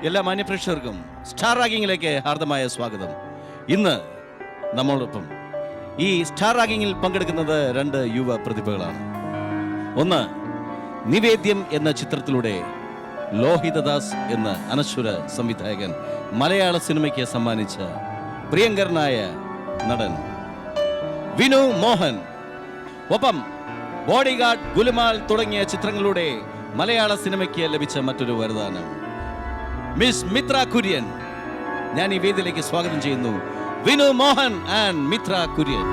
എല്ലാ മാന്യപ്രേക്ഷകർക്കും സ്റ്റാർ റാഗിങ്ങിലേക്ക് ഹാർദമായ സ്വാഗതം. ഇന്ന് നമ്മളോടൊപ്പം ഈ സ്റ്റാർ റാഗിങ്ങിൽ പങ്കെടുക്കുന്നത് രണ്ട് യുവ പ്രതിഭകളാണ്. ഒന്ന്, നിവേദ്യം എന്ന ചിത്രത്തിലൂടെ ലോഹിതദാസ് എന്ന അനശ്വര സംവിധായകൻ മലയാള സിനിമയ്ക്ക് സമ്മാനിച്ച പ്രിയങ്കരനായ നടൻ വിനു മോഹൻ. ഒപ്പം ബോഡിഗാർഡ്, ഗുലുമാൽ തുടങ്ങിയ ചിത്രങ്ങളിലൂടെ മലയാള സിനിമയ്ക്ക് ലഭിച്ച മറ്റൊരു വരദാനം മിസ് മിത്ര കുര്യൻ. ഞാൻ ഈ വേദിയിലേക്ക് സ്വാഗതം ചെയ്യുന്നു വിനു മോഹൻ ആൻഡ് മിത്ര കുര്യൻ.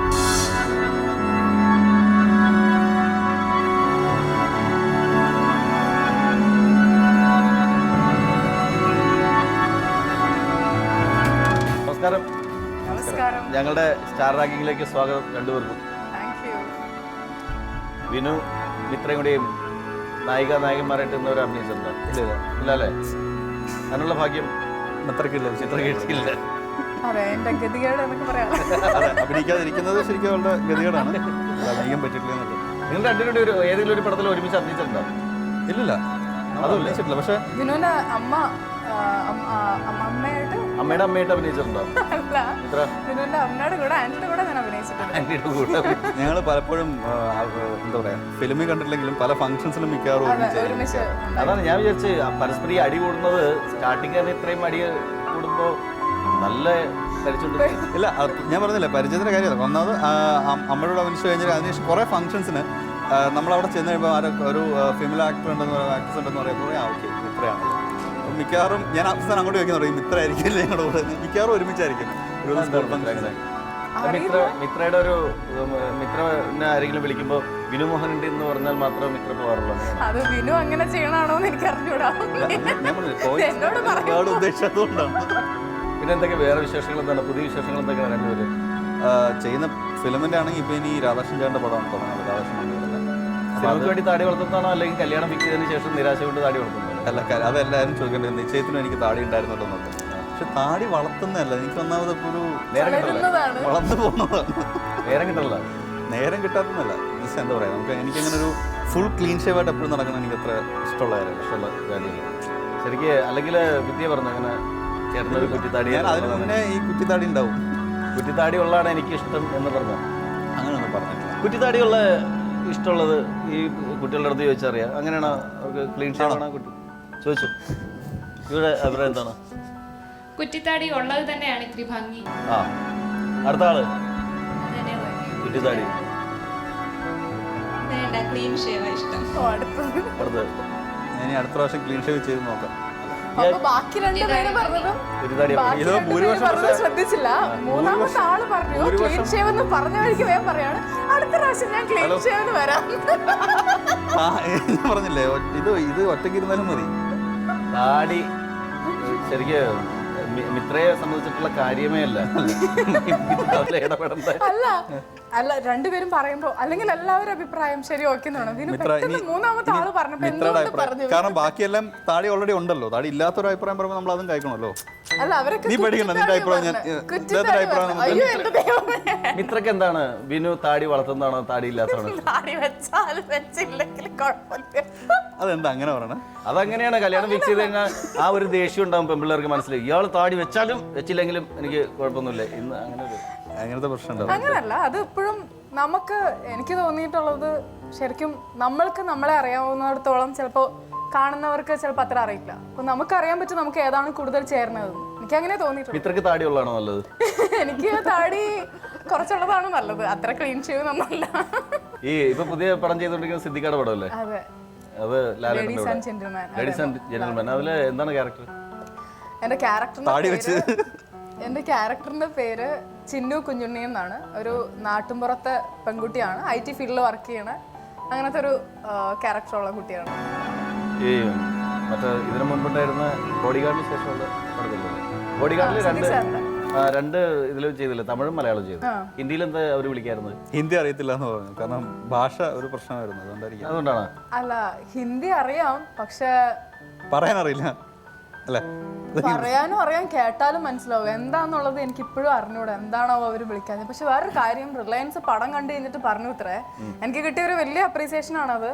നമസ്കാരം. നമസ്കാരം. ഞങ്ങളുടെ സ്റ്റാർ റാങ്കിങ്ങിലേക്ക് സ്വാഗതം രണ്ടുപേർക്കും. വിനു മിത്രയും കൂടെയും നായകന്മാരായിട്ട് ഇന്നവർ അഭിനയിച്ചിട്ടുണ്ട്. ഇല്ല അല്ലേ? അതിനുള്ള ഭാഗ്യം മിത്രക്കില്ല, ചിത്രകിട്ടില്ല. അഭിനയിക്കാതിരിക്കുന്നത് ശരിക്കും അവളുടെ ഗതികേടാണ്. അഭിനയിക്കാൻ പറ്റില്ല. നിങ്ങൾ രണ്ടുപേരുടെ ഒരു ഏതെങ്കിലും ഒരു പടത്തിൽ ഒരുമിച്ച് അഭിനയിച്ചിട്ടുണ്ടോ? ഇല്ലില്ല, അത് അഭിനയിച്ചിട്ടില്ല. പക്ഷെ വിനുവിന്റെ അമ്മയുടെ അമ്മയായിട്ട് അഭിനയിച്ചിട്ടുണ്ടോ? വിനുവിന്റെ അമ്മയുടെ കൂടെ ആന്റിയുടെ കൂടെ ഞാൻ അഭിനയിച്ചിട്ടുണ്ട്. ഞങ്ങൾ പലപ്പോഴും എന്താ പറയാ, ഫിലിമിൽ കണ്ടില്ലെങ്കിലും പല ഫംഗ്ഷൻസിലും മിക്കവാറും അതാണ് ഞാൻ വിചാരിച്ച് പരസ്പരം അടി കൂടുന്നത്. സ്റ്റാർട്ടിങ് തന്നെ ഇത്രയും അടി കൂടുമ്പോ നല്ല ഇല്ല. ഞാൻ പറഞ്ഞില്ല, പരിചയത്തിന്റെ കാര്യമല്ല. ഒന്നാമത് അമ്മയോട് അഭിനയിച്ചു കഴിഞ്ഞാൽ അതിനുശേഷം കുറെ ഫംഗ്ഷൻസിന് നമ്മളവിടെ ചെന്ന് കഴിയുമ്പോൾ ഒരു ഫീമെയിൽ ആക്ടർ ഉണ്ടെന്ന് പറയുക, ആക്ട്രസ് ഉണ്ടെന്ന് പറയുമ്പോൾ ഓക്കെ ഇത്രയാണ്. മിക്കവാറും ഞാൻ അവസാനം അങ്ങോട്ട് ചോദിക്കാൻ പറയും ഇത്ര ആയിരിക്കില്ല, ഞങ്ങളുടെ കൂടെ മിക്കവാറും ഒരുമിച്ചായിരിക്കും. മിത്രയുടെ ഒരു മിത്രനെ ആരെങ്കിലും വിളിക്കുമ്പോൾ വിനു മോഹൻ ഉണ്ട് എന്ന് പറഞ്ഞാൽ മാത്രമേ മിത്ര പോകാറുള്ളൂ. അത് വിനു അങ്ങനെ ചെയ്യണാണോന്ന് എനിക്ക് അറിഞ്ഞൂടാ. ഉദ്ദേശിച്ചതുകൊണ്ടാണ്. പിന്നെ എന്തൊക്കെ വേറെ വിശേഷങ്ങൾ എന്താണ്? പുതിയ വിശേഷങ്ങൾ എന്തൊക്കെയാണ് രണ്ടുപേര് ചെയ്യുന്ന? ഫിലിമിന്റെ ആണെങ്കിൽ ഇപ്പൊ ഇനി രാധാകൃഷ്ണൻ ചേട്ടന്റെ പടമാണ് തുടങ്ങുന്നത്. രാധാകൃഷ്ണൻ സിനിമയ്ക്ക് വേണ്ടി താടി വളർത്തുന്നതാണോ അല്ലെങ്കിൽ കല്യാണം ഫിക്സ് ചെയ്തതിന് ശേഷം നിരാശ കൊണ്ട് താടി വളർത്തുന്നത്? അല്ല, അതെല്ലാവരും ചോദിക്കേണ്ടത്. നിശ്ചയത്തിനും എനിക്ക് താടി ഉണ്ടായിരുന്നല്ലോ എന്നൊക്കെ. പക്ഷെ താടി വളർത്തുന്നതല്ല, എനിക്ക് ഒന്നാമത് ഇപ്പൊ ഒരു വളർന്നു പോകുന്നതാണ്. നേരം കിട്ടല്ല. നേരം കിട്ടാത്തതല്ല, എന്താ പറയാ, നമുക്ക് എനിക്കങ്ങനെ ഒരു ഫുൾ ക്ലീൻ ഷേവായിട്ട് എപ്പോഴും നടക്കണം എനിക്ക് അത്ര ഇഷ്ടമുള്ള കാര്യമില്ല. ശരിക്ക് അല്ലെങ്കിൽ വിദ്യ പറഞ്ഞു അങ്ങനെ ചേർന്നൊരു കുറ്റിത്താടി. ഞാൻ അതിന് മുന്നേ ഈ കുറ്റിത്താടി ഉണ്ടാവും. കുറ്റിത്താടി ഉള്ളതാണ് എനിക്ക് ഇഷ്ടം എന്ന് പറഞ്ഞു. അങ്ങനെയൊന്നും പറഞ്ഞിട്ടില്ല. കുറ്റിത്താടിയുള്ള ഇഷ്ടമുള്ളത് ഈ കുട്ടികളുടെ അടുത്ത് ചോദിച്ചറിയാം. അങ്ങനെയാണോ? അവർക്ക് ക്ലീൻ ഷേവാണോ? കുട്ടി ചോദിച്ചു. ഇവിടെ അഭിപ്രായം എന്താണ്? കുറ്റിത്താടി ഉള്ളത് തന്നെയാണ് ഇത്തിരി ഭംഗി. ആ, അടുത്ത ആള് കുറ്റിത്താടി ക്ലീൻ ഷേവ് ഇഷ്ടം. അടുത്ത് ഞാൻ അടുത്ത പ്രാവശ്യം ക്ലീൻ ഷേവ് ചെയ്ത് നോക്കാം. ബാക്കി രണ്ടുപേരും പറഞ്ഞതും ശ്രദ്ധിച്ചില്ല. മൂന്നാമത്തെ ആള് പറഞ്ഞു ക്ലീൻ ഷേവ് എന്ന് പറഞ്ഞ വഴിക്ക് വേഗം പറയാണ് അടുത്ത പ്രാവശ്യം ഞാൻ ക്ലീൻ ഷേവ് വരാം. പറഞ്ഞില്ലേ, ഇത് ഒറ്റയ്ക്ക് ഇരുന്നാലും മതി. താടി ശരിക്കും മിത്രയെ സംബന്ധിച്ചിട്ടുള്ള കാര്യമേ അല്ല. അല്ല രണ്ടുപേരും പറയുമ്പോ അല്ലെങ്കിൽ എല്ലാവരും അഭിപ്രായം ശരി ഓക്കെ. മൂന്നാമത്തെ ആള് പറഞ്ഞു. കാരണം ബാക്കിയെല്ലാം താടി ഓൾറെഡി ഉണ്ടല്ലോ. താടി ഇല്ലാത്തൊരു അഭിപ്രായം പറയുമ്പോൾ നമ്മൾ അതും കഴിക്കണമല്ലോ. അല്ല അവരൊക്കെ നീ പഠിക്കണം. നിന്റെ അഭിപ്രായം മിത്രക്ക് എന്താണ്? വിനു താടി വളർത്തുന്നതാണോ താടി ഇല്ലാത്തതാണോ? അതെന്താ അങ്ങനെ പറയണേ? അതങ്ങനെയാണ്. കല്യാണം ഫിക്സ് ചെയ്ത് കഴിഞ്ഞാൽ ആ ഒരു ദേഷ്യം ഉണ്ടാവും പെൺപിള്ളേർക്ക്. മനസ്സിലായി ഇയാൾ താടി വെച്ചാലും വെച്ചില്ലെങ്കിലും എനിക്ക് കുഴപ്പമൊന്നുമില്ല. ഇന്ന് അങ്ങനത്തെ പ്രശ്നം അങ്ങനല്ല. അത് ഇപ്പോഴും നമുക്ക് എനിക്ക് തോന്നിയിട്ടുള്ളത് ശരിക്കും നമ്മൾക്ക് നമ്മളെ അറിയാവുന്നിടത്തോളം ചിലപ്പോൾ കാണുന്നവർക്ക് ചിലപ്പോൾ അത്ര അറിയില്ല. അപ്പൊ നമുക്ക് അറിയാൻ പറ്റും നമുക്ക് ഏതാണ് കൂടുതൽ ചേർന്നത്. എനിക്ക് അങ്ങനെ തോന്നിയിട്ടുണ്ട്. മിത്രക്ക് താടി ഉള്ളതാണോ നല്ലത്? എനിക്ക് താടി കുറച്ചുള്ളതാണ് നല്ലത്. അത്ര ക്ലീൻ ഷേവ് ഒന്നുമല്ല. ഈ ഇപ്പൊ പുതിയ പടം ചെയ്തോണ്ടിരിക്കുന്ന സിദ്ദിഖയുടെ പടമല്ലേ? അതെ, അത് ലേഡീസ് ആൻഡ് ജെന്റിൽമാൻ. അതില് എന്താണ് ക്യാരക്ടർ? എന്റെ ക്യാരക്ടറിന്റെ പേര് ചിന്നു കുഞ്ഞുണ്ണി എന്നാണ്. ഒരു നാട്ടുമ്പുറത്തെ പെൺകുട്ടിയാണ്. IT ഫീൽഡിൽ വർക്ക് ചെയ്യണ അങ്ങനത്തെ ഒരു ക്യാരക്ടറുള്ള കുട്ടിയാണ്. ഈ മറ്റേ ഇതിനു മുമ്പുണ്ടായിരുന്ന ബോഡിഗാർഡിന് ശേഷമുള്ള പടത്തില്ലേ? ബോഡിഗാർഡിൽ രണ്ട് ഇതിലും ചെയ്തില്ല, തമിഴും മലയാളം ചെയ്തു. ഹിന്ദിയിൽ എന്താ അവര് വിളിക്കാറുണ്ട്? ഹിന്ദി അറിയത്തില്ല എന്ന് പറഞ്ഞു. കാരണം ഭാഷ ഒരു പ്രശ്നമായിരുന്നു. അതുകൊണ്ടാണ്. അല്ല, ഹിന്ദി അറിയാം പക്ഷെ പറയാൻ അറിയില്ല. അല്ലേ? പറയാനും അറിയാൻ, കേട്ടാലും മനസ്സിലാവും. എന്താന്നുള്ളത് എനിക്ക് ഇപ്പോഴും അറിഞ്ഞൂടാ, എന്താണോ അവർ വിളിക്കാഞ്ഞത്. പക്ഷെ വേറൊരു കാര്യം, റിലയൻസ് പടം കണ്ടു കഴിഞ്ഞിട്ട് പറഞ്ഞു ഇത്രേ, എനിക്ക് കിട്ടിയ ഒരു വലിയ അപ്രീസിയേഷൻ ആണത്.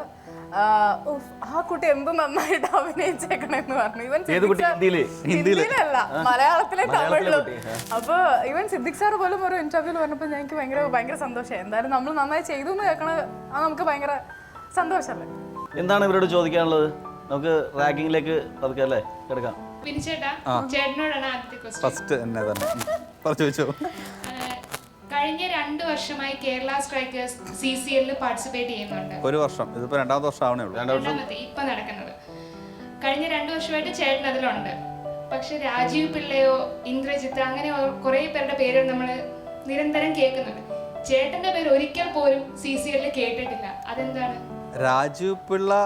ആ കുട്ടി എന്ത് നന്നായിട്ട് അഭിനയിച്ചേക്കണെന്ന് പറഞ്ഞു. ഇവൻ ഹിന്ദിയിലല്ല, മലയാളത്തിലെ തമിഴിലും. അപ്പൊ ഇവൻ സിദ്ദിഖ് സാർ പോലും ഒരു ഇന്റർവ്യൂല് പറഞ്ഞപ്പോൾ എനിക്ക് ഭയങ്കര സന്തോഷമായി. എന്തായാലും നമ്മൾ നന്നായി ചെയ്തു എന്ന് കേൾക്കണത് നമുക്ക് ഭയങ്കര സന്തോഷമല്ലേ. എന്താണ് ഇവരോട് ചോദിക്കാനുള്ളത്? നമുക്ക് റാങ്കിങ്ങിലേക്ക് പതുക്കെ അല്ലേ കിടക്കാം. വിനിച്ചേട്ടാ, ചേട്ടനോടാണ് ആദ്യത്തെ ക്വസ്റ്റ്യൻ. ഫസ്റ്റ് എന്നെ തന്നെ ചോദിച്ചോ. കഴിഞ്ഞ 2 വർഷമായി കേരള സ്ട്രൈക്കേഴ്സ് CCL പാർട്ടിസിപ്പേറ്റ് ചെയ്യുന്നുണ്ട്. 1 വർഷം, ഇതിപ്പോ 2ാമത്തെ വർഷം ആവണേ ഉള്ളൂ. രണ്ടാമത്തെ ഇപ്പൊ നടക്കുന്നത്. കഴിഞ്ഞ 2 വർഷമായിട്ട് ചേട്ടൻ അതിലുണ്ട്. പക്ഷെ രാജീവ് പിള്ളയോ ഇന്ദ്രജിത്ത് അങ്ങനെ കുറെ പേരുടെ പേര് നമ്മൾ നിരന്തരം കേൾക്കുന്നുണ്ട്. ചേട്ടന്റെ പേര് ഒരിക്കൽ പോലും CCL കേട്ടിട്ടില്ല. അതെന്താണ്? രാജീവ് പിള്ള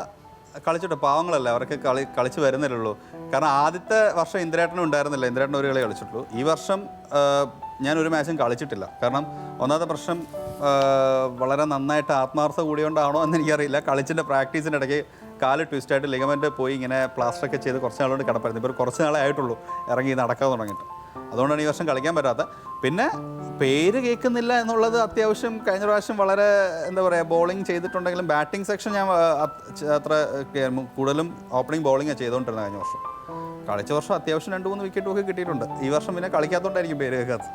കളിച്ചിട്ട് പാവങ്ങളല്ലേ, അവർക്ക് കളിച്ച് വരുന്നില്ലല്ലോ. കാരണം ആദ്യത്തെ വർഷം ഇന്ദ്രേട്ടനും ഉണ്ടായിരുന്നില്ല, ഇന്ദ്രേട്ടൻ ഒരു കളി കളിച്ചിട്ടുള്ളൂ. ഈ വർഷം ഞാൻ ഒരു മാച്ചും കളിച്ചിട്ടില്ല. കാരണം ഒന്നാമത്തെ പ്രശ്നം വളരെ നന്നായിട്ട് ആത്മാർത്ഥ കൂടിയോണ്ടാണോ എന്ന് എനിക്കറിയില്ല, കളിച്ചിൻ്റെ പ്രാക്ടീസിൻ്റെ ഇടയ്ക്ക് കാല് ട്വിസ്റ്റായിട്ട് ലിഗമെൻറ്റ് പോയി ഇങ്ങനെ പ്ലാസ്റ്ററൊക്കെ ചെയ്ത് കുറച്ച് നാളുകൊണ്ട് കിടപ്പായിരുന്നു. ഇപ്പോൾ കുറച്ച് നാളെ ആയിട്ടുള്ളൂ ഇറങ്ങി നടക്കാൻ തുടങ്ങിയിട്ട്. അതുകൊണ്ടാണ് ഈ വർഷം കളിക്കാൻ പറ്റാത്തത്. പിന്നെ പേര് കേൾക്കുന്നില്ല എന്നുള്ളത് അത്യാവശ്യം കഴിഞ്ഞ പ്രാവശ്യം വളരെ എന്താ പറയുക ബോളിംഗ് ചെയ്തിട്ടുണ്ടെങ്കിലും ബാറ്റിംഗ് സെക്ഷൻ ഞാൻ അത്ര കൂടുതലും ഓപ്പണിംഗ് ബോളിംഗാണ് ചെയ്തുകൊണ്ടിരുന്നത്. കഴിഞ്ഞ വർഷം കളിച്ച വർഷം അത്യാവശ്യം 2-3 വിക്കറ്റൊക്കെ കിട്ടിയിട്ടുണ്ട്. ഈ വർഷം പിന്നെ കളിക്കാത്തതുകൊണ്ടായിരിക്കും പേര് കേൾക്കാത്തത്.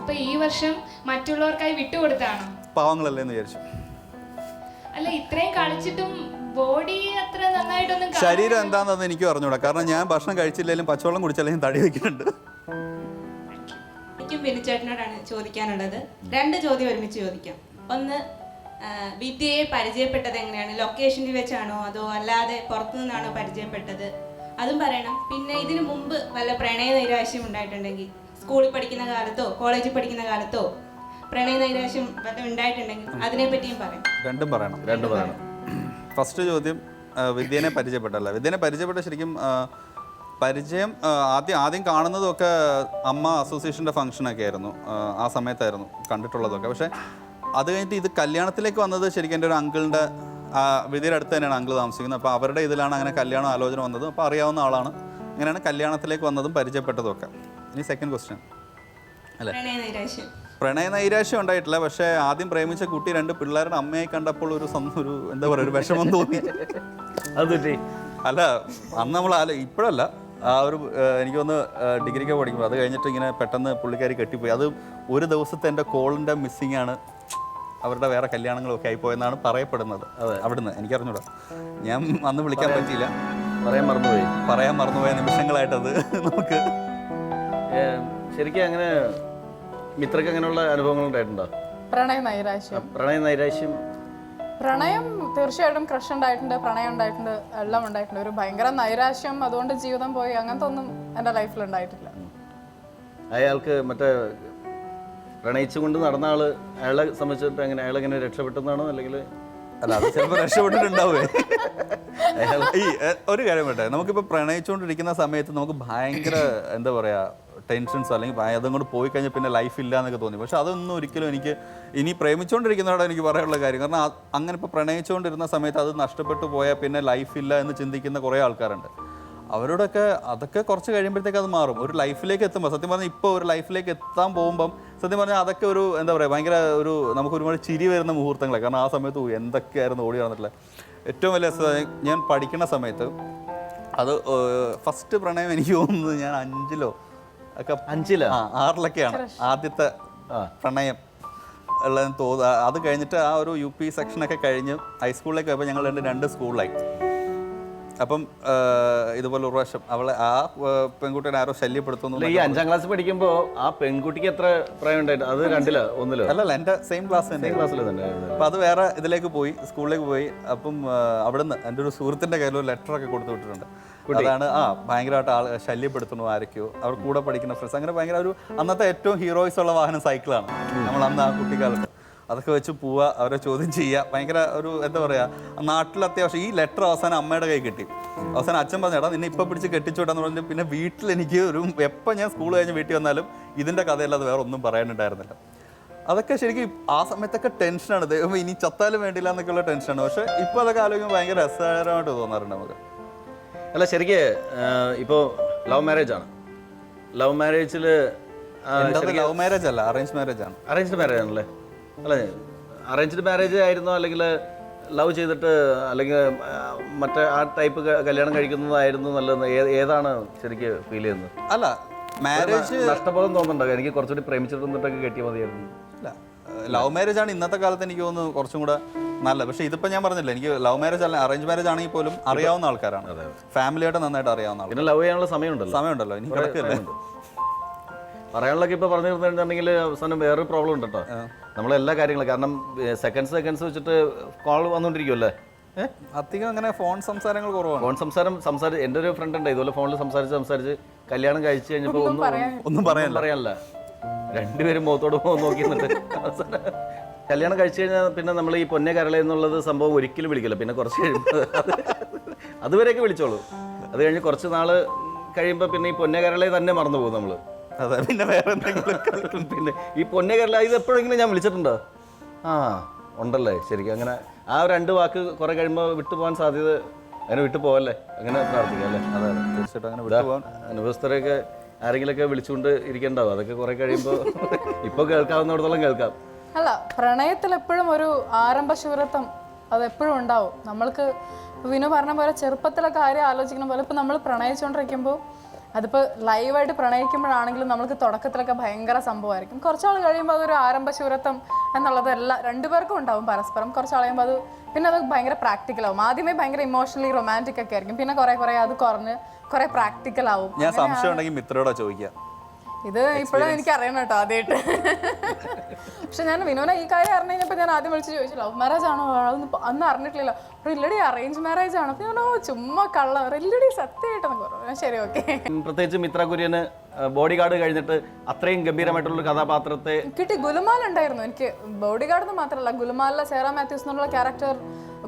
അപ്പൊ ഈ വർഷം മറ്റുള്ളവർക്കായി വിട്ടുകൊടുത്താണോ? പാവങ്ങളല്ലേ എന്ന് വിചാരിച്ചു. അല്ല, ഇത്രയും കളിച്ചിട്ടും ബോഡി അത്ര നന്നായിട്ടൊന്നും ശരീരം എന്താണെന്ന് എനിക്കും അറിഞ്ഞൂടാ. കാരണം ഞാൻ ഭക്ഷണം കഴിച്ചില്ലെങ്കിലും പച്ചവെള്ളം കുടിച്ചാലും തടി വയ്ക്കുന്നുണ്ട്. എനിക്കും വിനുചേട്ടനോടാണ് ചോദിക്കാനുള്ളത്. 2 ചോദ്യം ഒരുമിച്ച് ചോദിക്കാം. ഒന്ന്, വിദ്യയെ പരിചയപ്പെട്ടത് എങ്ങനെയാണ്? ലൊക്കേഷനിൽ വെച്ചാണോ അതോ അല്ലാതെ പുറത്തുനിന്നാണോ പരിചയപ്പെട്ടത്? അതും പറയണം. പിന്നെ ഇതിനു മുമ്പ് വല്ല പ്രണയ നൈരാശ്യം ഉണ്ടായിട്ടുണ്ടെങ്കിൽ, സ്കൂളിൽ പഠിക്കുന്ന കാലത്തോ കോളേജിൽ പഠിക്കുന്ന കാലത്തോ പ്രണയ നൈരാശ്യം വല്ല ഉണ്ടായിട്ടുണ്ടെങ്കിൽ അതിനെപ്പറ്റിയും പറയാം. രണ്ടും പറയണം. ഫസ്റ്റ് ചോദ്യം, വിദ്യനെ പരിചയപ്പെട്ടല്ല. വിദ്യനെ പരിചയപ്പെട്ട ശരിക്കും പരിചയം ആദ്യം കാണുന്നതൊക്കെ അമ്മ അസോസിയേഷൻ്റെ ഫംഗ്ഷനൊക്കെ ആയിരുന്നു. ആ സമയത്തായിരുന്നു കണ്ടിട്ടുള്ളതൊക്കെ. പക്ഷേ അത് കഴിഞ്ഞിട്ട് ഇത് കല്യാണത്തിലേക്ക് വന്നത് ശരിക്കും എൻ്റെ ഒരു അങ്കിളിൻ്റെ വിദ്യയുടെ അടുത്ത് തന്നെയാണ് അങ്കിൾ താമസിക്കുന്നത്. അപ്പോൾ അവരുടെ ഇതിലാണ് അങ്ങനെ കല്യാണം ആലോചന വന്നതും. അപ്പോൾ അറിയാവുന്ന ആളാണ്. അങ്ങനെയാണ് കല്യാണത്തിലേക്ക് വന്നതും പരിചയപ്പെട്ടതും ഒക്കെ. ഇനി സെക്കൻഡ് ക്വസ്റ്റ്യൻ അല്ലേ? പ്രണയ നൈരാശ്യം ഉണ്ടായിട്ടില്ല. പക്ഷേ ആദ്യം പ്രേമിച്ച കുട്ടി 2 പിള്ളേരുടെ അമ്മയെ കണ്ടപ്പോൾ ഒരു എന്താ പറയുക, ഒരു വിഷമം തോന്നി. അല്ല, അന്ന് നമ്മൾ ഇപ്പോഴല്ല, ആ ഒരു എനിക്കൊന്ന് ഡിഗ്രിക്ക് പഠിക്കുമ്പോൾ അത് കഴിഞ്ഞിട്ട് ഇങ്ങനെ പെട്ടെന്ന് പുള്ളിക്കാരി കെട്ടിപ്പോയി. അത് ഒരു ദിവസത്തെ എൻ്റെ കോളിൻ്റെ മിസ്സിംഗ് ആണ് അവരുടെ വേറെ കല്യാണങ്ങളൊക്കെ ആയിപ്പോയെന്നാണ് പറയപ്പെടുന്നത്. അതെ, അവിടുന്ന് എനിക്കറിഞ്ഞൂടാ. ഞാൻ അന്ന് വിളിക്കാൻ പറ്റിയില്ല, പറയാൻ മറന്നുപോയ നിമിഷങ്ങളായിട്ടത് നമുക്ക്. ശരിക്കും അങ്ങനെ മിത്രക്ക് അങ്ങനെയുള്ള അനുഭവങ്ങൾ ഉണ്ടായിട്ടുണ്ടോ? പ്രണയം നൈരാശ്യം പ്രണയം തീർച്ചയായിട്ടും ക്രഷ് ഉണ്ടായിട്ടുണ്ട്, പ്രണയം ഉണ്ടായിട്ടുണ്ട്, എല്ലാം ഉണ്ടായിട്ടുണ്ട്. ഒരു ഭയങ്കര നൈരാശ്യം അതുകൊണ്ട് ജീവിതം പോയി അങ്ങനത്തെ ഒന്നും എൻ്റെ ലൈഫിൽ ഉണ്ടായിട്ടില്ല. അയാൾക്ക് മറ്റേ പ്രണയിച്ചുകൊണ്ട് നടന്ന ആള് അയാളെ സംബന്ധിച്ചിട്ട് എങ്ങനെ അയാളെങ്ങനെ രക്ഷപ്പെട്ടെന്നാണോ അല്ലെങ്കിൽ? അല്ല, അത് ചിലപ്പോൾ രക്ഷപ്പെട്ടിട്ടുണ്ടാവേ. ഈ ഒരു കാര്യം പറ്റേ, നമുക്കിപ്പോൾ പ്രണയിച്ചുകൊണ്ടിരിക്കുന്ന സമയത്ത് നമുക്ക് ഭയങ്കര എന്താ പറയുക ടെൻഷൻസ് അല്ലെങ്കിൽ അതങ്ങോട്ട് പോയി കഴിഞ്ഞാൽ പിന്നെ ലൈഫ് ഇല്ല എന്നൊക്കെ തോന്നി. പക്ഷെ അതൊന്നും ഒരിക്കലും എനിക്ക് ഇനി പ്രേമിച്ചുകൊണ്ടിരിക്കുന്നതോടെ എനിക്ക് പറയാനുള്ള കാര്യം. കാരണം അങ്ങനെ ഇപ്പോൾ പ്രണയിച്ചുകൊണ്ടിരുന്ന സമയത്ത് അത് നഷ്ടപ്പെട്ടു പോയാൽ പിന്നെ ലൈഫ് ഇല്ല എന്ന് ചിന്തിക്കുന്ന കുറേ ആൾക്കാരുണ്ട്. അവരോടൊക്കെ അതൊക്കെ കുറച്ച് കഴിയുമ്പോഴത്തേക്ക് അത് മാറും. ഒരു ലൈഫിലേക്ക് എത്തുമ്പോൾ സത്യം പറഞ്ഞാൽ ഇപ്പോൾ ഒരു ലൈഫിലേക്ക് എത്താൻ പോകുമ്പം സത്യം പറഞ്ഞാൽ അതൊക്കെ ഒരു എന്താ പറയുക ഭയങ്കര നമുക്ക് ഒരുപാട് ചിരി വരുന്ന മുഹൂർത്തങ്ങളെ. കാരണം ആ സമയത്ത് എന്തൊക്കെയായിരുന്നു ഓടി നടന്നിട്ടില്ല. ഏറ്റവും വലിയ ഞാൻ പഠിക്കുന്ന സമയത്ത് അത് ഫസ്റ്റ് പ്രണയം എനിക്ക് തോന്നുന്നത് ഞാൻ 6-ലൊക്കെയാണ് ആദ്യത്തെ പ്രണയം ഉള്ളതെന്ന് തോന്നുക. അത് കഴിഞ്ഞിട്ട് ആ ഒരു UP സെക്ഷനൊക്കെ കഴിഞ്ഞ് ഹൈസ്കൂളിലേക്ക് പോയപ്പോൾ ഞങ്ങൾ 2 സ്കൂളിലായി. അപ്പം ഇതുപോലെ ഒരു പ്രാവശ്യം അവളെ ആ പെൺകുട്ടിയെ ആരോ ശല്യപ്പെടുത്തുന്നു. ഈ 5ാം ക്ലാസ് പഠിക്കുമ്പോൾ ആ പെൺകുട്ടിക്ക് എത്ര പ്രായം ഉണ്ടായിട്ട്? അത് 2-ലോ 1-ലോ? അല്ലല്ല, എൻ്റെ സെയിം ക്ലാസ് തന്നെ. അപ്പം അത് വേറെ ഇതിലേക്ക് പോയി, സ്കൂളിലേക്ക് പോയി. അപ്പം അവിടുന്ന് എൻ്റെ ഒരു സുഹൃത്തിൻ്റെ കയ്യിൽ ഒരു ലെറ്ററൊക്കെ കൊടുത്തു വിട്ടിട്ടുണ്ട്. അതാണ് ഭയങ്കരമായിട്ട് ശല്യപ്പെടുത്തുന്നു ആരൊക്കെയോ, അവർ കൂടെ പഠിക്കുന്ന ഫ്രണ്ട്സ്. അങ്ങനെ ഭയങ്കര ഒരു അന്നത്തെ ഏറ്റവും ഹീറോയിസ് ഉള്ള വാഹനം സൈക്കിളാണ് നമ്മൾ അന്ന് ആ കുട്ടിക്കാലത്ത്. അതൊക്കെ വെച്ച് പോവുക, അവരെ ചോദ്യം ചെയ്യുക, ഭയങ്കര ഒരു എന്താ പറയുക നാട്ടിൽ അത്യാവശ്യം. ഈ ലെറ്റർ അവസാനം അമ്മയുടെ കൈ കിട്ടി. അവസാനം അച്ഛൻ പറഞ്ഞേട്ടാ നിന്നെ ഇപ്പം പിടിച്ച് കെട്ടിച്ചോട്ടാന്ന് പറഞ്ഞിട്ട് പിന്നെ വീട്ടിൽ എനിക്ക് എപ്പോൾ ഞാൻ സ്കൂൾ കഴിഞ്ഞ് വീട്ടിൽ വന്നാലും ഇതിൻ്റെ കഥയല്ലാതെ വേറെ ഒന്നും പറയാനുണ്ടായിരുന്നില്ല. അതൊക്കെ ശരിക്കും ആ സമയത്തൊക്കെ ടെൻഷനാണ്. ദൈവം ഇനി ചത്താലും വേണ്ടില്ല എന്നൊക്കെയുള്ള ടെൻഷനാണ്. പക്ഷേ ഇപ്പോൾ അതൊക്കെ ആലോചിക്കുമ്പോൾ ഭയങ്കര രസകരമായിട്ട് തോന്നാറുണ്ട് നമുക്ക്. അല്ല ശരിക്ക് ഇപ്പോൾ ലവ് മാരേജ് ആണ്. ലവ് മാരേജിൽ ലവ് മാരേജ് അല്ല, അറേഞ്ച് മാരേജ് ആണ്. അറേഞ്ച്ഡ് മാരേജ് ആണല്ലേ? അല്ല, അറേഞ്ച്ഡ് മാരേജ് ആയിരുന്നോ അല്ലെങ്കിൽ ലവ് ചെയ്തിട്ട് അല്ലെങ്കിൽ മറ്റേ ആ ടൈപ്പ് കല്യാണം കഴിക്കുന്നതായിരുന്നു നല്ലത്? ഏതാണ് ശരിക്ക് ഫീൽ ചെയ്യുന്നത്? അല്ല, മാരേജ് നഷ്ടബോധം തോന്നുന്നുണ്ടോ? എനിക്ക് കുറച്ചുകൂടി പ്രേമിച്ചിട്ടൊന്നിട്ടൊക്കെ കെട്ടിയാൽ മതിയായിരുന്നു. അല്ല, ലവ് മാരേജ് ആണ് ഇന്നത്തെ കാലത്ത് എനിക്ക് തോന്നുന്നു കുറച്ചും കൂടെ നല്ലത്. പക്ഷേ ഇതിപ്പോൾ ഞാൻ പറഞ്ഞില്ല, എനിക്ക് ലവ് മാരേജ് അല്ല അറേഞ്ച് മാരേജ് ആണെങ്കിൽ പോലും അറിയാവുന്ന ആൾക്കാരാണ്, ഫാമിലിയായിട്ട് നന്നായിട്ട് അറിയാവുന്ന ആൾക്കാർ. പിന്നെ ലവ് ചെയ്യാനുള്ള സമയമുണ്ടല്ലോ ഇനി കിടക്കില്ലേ പറയാനുള്ളതൊക്കെ ഇപ്പോൾ പറഞ്ഞു തീർന്നിട്ടുണ്ടെങ്കിൽ അവസാനം വേറൊരു പ്രോബ്ലം ഉണ്ട് കേട്ടോ. നമ്മളെല്ലാ കാര്യങ്ങളും കാരണം സെക്കൻഡ്സ് വെച്ചിട്ട് കോൾ വന്നുകൊണ്ടിരിക്കുമല്ലേ. അധികം അങ്ങനെ ഫോൺ സംസാരങ്ങൾ കുറവാണ്. ഫോൺ സംസാരിച്ച് എൻ്റെ ഒരു ഫ്രണ്ട് ഉണ്ട് ഇതുപോലെ ഫോണിൽ സംസാരിച്ച് കല്യാണം കഴിച്ച് കഴിഞ്ഞപ്പോൾ ഒന്നും പറയാനില്ല. രണ്ടുപേരും മുഖത്തോട് നോക്കി നിന്നിട്ട് കല്യാണം കഴിച്ചു കഴിഞ്ഞാൽ പിന്നെ നമ്മൾ ഈ പൊന്നെ കരള എന്നുള്ളത് സംഭവം ഒരിക്കലും വിളിക്കില്ല. പിന്നെ കുറച്ച് കഴിയുമ്പോൾ അതുവരെയൊക്കെ വിളിച്ചോളൂ. അത് കഴിഞ്ഞ് കുറച്ച് നാൾ കഴിയുമ്പോൾ പിന്നെ ഈ പൊന്നെ കരളയെ തന്നെ മറന്നു പോകും നമ്മൾ. അതെ, പിന്നെ വേറെ എന്തെങ്കിലും പിന്നെ ഈ പൊന്നെ കരള ഇത് എപ്പോഴെങ്കിലും ഞാൻ വിളിച്ചിട്ടുണ്ടോ? ആ ഉണ്ടല്ലേ. ശരിക്കും അങ്ങനെ ആ 2 വാക്ക് കുറെ കഴിയുമ്പോൾ വിട്ടുപോകാൻ സാധ്യത, അങ്ങനെ വിട്ടു പോകല്ലേ, അങ്ങനെ പ്രാർത്ഥിക്കാം അല്ലേ? അതെ, തീർച്ചയായിട്ടും അങ്ങനെ വിട്ടുപോകാൻ. അനുഭവസ്ഥരെയൊക്കെ ആരെങ്കിലുമൊക്കെ വിളിച്ചുകൊണ്ട് ഇരിക്കണ്ടാവും. അതൊക്കെ കുറെ കഴിയുമ്പോൾ ഇപ്പോൾ കേൾക്കാവുന്നിടത്തോളം കേൾക്കാം. അല്ല, പ്രണയത്തിൽ എപ്പോഴും ഒരു ആരംഭശൂരത്വം അതെപ്പോഴും ഉണ്ടാവും. നമ്മൾക്ക് വിനു പറഞ്ഞ പോലെ ചെറുപ്പത്തിലൊക്കെ കാര്യം ആലോചിക്കുന്ന പോലെ ഇപ്പോൾ നമ്മൾ പ്രണയിച്ചുകൊണ്ടിരിക്കുമ്പോൾ അതിപ്പോൾ ലൈവായിട്ട് പ്രണയിക്കുമ്പോഴാണെങ്കിലും നമ്മൾക്ക് തുടക്കത്തിലൊക്കെ ഭയങ്കര സംഭവമായിരിക്കും. കുറച്ചാൾ കഴിയുമ്പോൾ അതൊരു ആരംഭശൂരത്വം എന്നുള്ളത് രണ്ടുപേർക്കും ഉണ്ടാവും പരസ്പരം. കുറച്ചാൾ കഴിയുമ്പോൾ പിന്നെ അത് ഭയങ്കര പ്രാക്ടിക്കലാവും. ആദ്യമേ ഭയങ്കര ഇമോഷണലി റൊമാൻറ്റിക് ഒക്കെ ആയിരിക്കും, പിന്നെ കുറേ അത് കുറഞ്ഞ് കുറേ പ്രാക്ടിക്കൽ ആവും. ഞാൻ സംശയം ഉണ്ടെങ്കിൽ മിത്രയോടാ ചോദിക്കാം. ഇത് ഇപ്പോഴും എനിക്ക് അറിയണം കേട്ടോ ആദ്യമായിട്ട്. പക്ഷെ ഞാൻ വിനോന ഈ കാര്യം അറിഞ്ഞു കഴിഞ്ഞപ്പോൾ ഞാൻ ആദ്യം വിളിച്ച് ചോദിച്ചു, ലവ് മാരേജ് ആണോ? അന്ന് അറിഞ്ഞിട്ടില്ല. അപ്പോൾ ഇല്ലടി അറേഞ്ച് മാരേജ് ആണോ? അപ്പോൾ ഞാനോ ചുമ്മാ കള്ള ഇല്ലടി സത്യമായിട്ടെന്ന് പറഞ്ഞു. ശരി, ഓക്കെ. പ്രത്യേകിച്ച് മിത്ര കുര്യന് ബോഡി ഗാർഡ് കഴിഞ്ഞിട്ട് അത്രയും ഗംഭീരമായിട്ടുള്ള കഥാപാത്രത്തെ കിട്ടി. ഗുലുമാൽ ഉണ്ടായിരുന്നു. എനിക്ക് ബോഡി ഗാർഡ് എന്ന് മാത്രമല്ല, ഗുലുമാലിലെ സേറ മാത്യൂസ് എന്നുള്ള ക്യാരക്ടർ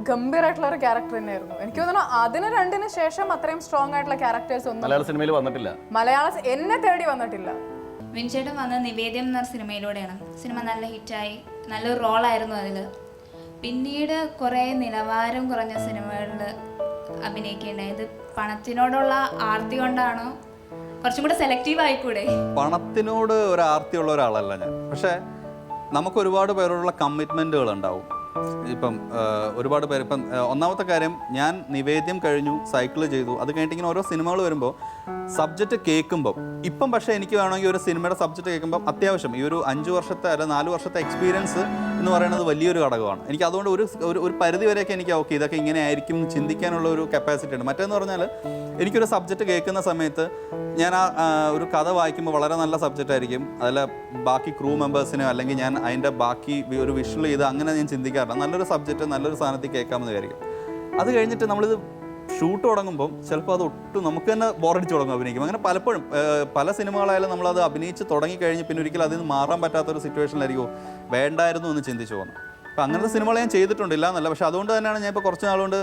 ഗംഭീരമായിട്ടുള്ള ഒരു ക്യാരക്ടർ തന്നെയായിരുന്നു. എനിക്ക് തോന്നുന്നു അതിന് 2-ന് ശേഷം അത്രയും സ്ട്രോങ് ആയിട്ടുള്ള ക്യാരക്ടേഴ്സ് ഒന്നും മലയാള സിനിമയിൽ വന്നിട്ടില്ല. എന്നെ തേടി വന്നിട്ടില്ല. വിൻചേട്ടൻ വന്നത് നിവേദ്യം എന്ന സിനിമയിലൂടെയാണ്. സിനിമ നല്ല ഹിറ്റായി, നല്ലൊരു റോളായിരുന്നു അതിൽ. പിന്നീട് കുറേ നിലവാരം കുറഞ്ഞ സിനിമകളിൽ അഭിനയിക്കേണ്ടായത് പണത്തിനോടുള്ള ആർത്തി കൊണ്ടാണോ? കുറച്ചും കൂടെ സെലക്റ്റീവ് ആയിക്കൂടെ? പണത്തിനോട് ഒരു ആർത്തിയുള്ള ഒരാളല്ല ഞാൻ. പക്ഷേ നമുക്ക് ഒരുപാട് പേരോടുള്ള കമ്മിറ്റ്മെൻറ്റുകൾ ഉണ്ടാവും. ഇപ്പം ഒരുപാട് പേര് ഇപ്പം ഒന്നാമത്തെ കാര്യം, ഞാൻ നിവേദ്യം കഴിഞ്ഞു, സൈക്കിൾ ചെയ്തു, അത് കഴിഞ്ഞിട്ട് ഇങ്ങനെ ഓരോ സിനിമകൾ വരുമ്പോൾ സബ്ജക്റ്റ് കേൾക്കുമ്പം ഇപ്പം പക്ഷേ എനിക്ക് വേണമെങ്കിൽ ഒരു സിനിമയുടെ സബ്ജക്റ്റ് കേൾക്കുമ്പം അത്യാവശ്യം ഈ ഒരു 5 വർഷത്തെ അല്ല 4 വർഷത്തെ എക്സ്പീരിയൻസ് എന്ന് പറയുന്നത് വലിയൊരു ഘടകമാണ്. എനിക്ക് അതുകൊണ്ട് ഒരു പരിധി വരെയൊക്കെ എനിക്ക് ഓക്കെ ഇതൊക്കെ ഇങ്ങനെ ആയിരിക്കും ചിന്തിക്കാനുള്ള ഒരു കപ്പാസിറ്റി ഉണ്ട്. മറ്റേന്ന് പറഞ്ഞാൽ എനിക്കൊരു സബ്ജക്റ്റ് കേൾക്കുന്ന സമയത്ത് ഞാൻ ആ ഒരു കഥ വായിക്കുമ്പോൾ വളരെ നല്ല സബ്ജക്റ്റ് ആയിരിക്കും, അതിൽ ബാക്കി ക്രൂ മെമ്പേഴ്സിനോ അല്ലെങ്കിൽ ഞാൻ അതിൻ്റെ ബാക്കി ഒരു വിഷ്വൽ ചെയ്ത് അങ്ങനെ ഞാൻ ചിന്തിക്കാറില്ല. നല്ലൊരു സബ്ജക്റ്റ് നല്ലൊരു സാധനത്തിൽ കേൾക്കാമെന്ന് വിചാരിക്കും. അത് കഴിഞ്ഞിട്ട് നമ്മളിത് ഷൂട്ട് തുടങ്ങുമ്പോൾ ചിലപ്പോൾ അത് ഒട്ടും നമുക്ക് തന്നെ ബോറടിച്ച് തുടങ്ങും അഭിനയിക്കും. അങ്ങനെ പലപ്പോഴും പല സിനിമകളായാലും നമ്മളത് അഭിനയിച്ച് തുടങ്ങിക്കഴിഞ്ഞ് പിന്നെ ഒരിക്കലും അതിൽ നിന്ന് മാറാൻ പറ്റാത്തൊരു സിറ്റുവേഷനിലായിരിക്കും വേണ്ടായിരുന്നു എന്ന് ചിന്തിച്ചു പോകുന്നത്. അപ്പോൾ അങ്ങനത്തെ സിനിമകൾ ഞാൻ ചെയ്തിട്ടുണ്ടില്ല എന്നല്ല, പക്ഷേ അതുകൊണ്ട് തന്നെയാണ് ഞാൻ ഇപ്പോൾ കുറച്ച് നാളുകൊണ്ട്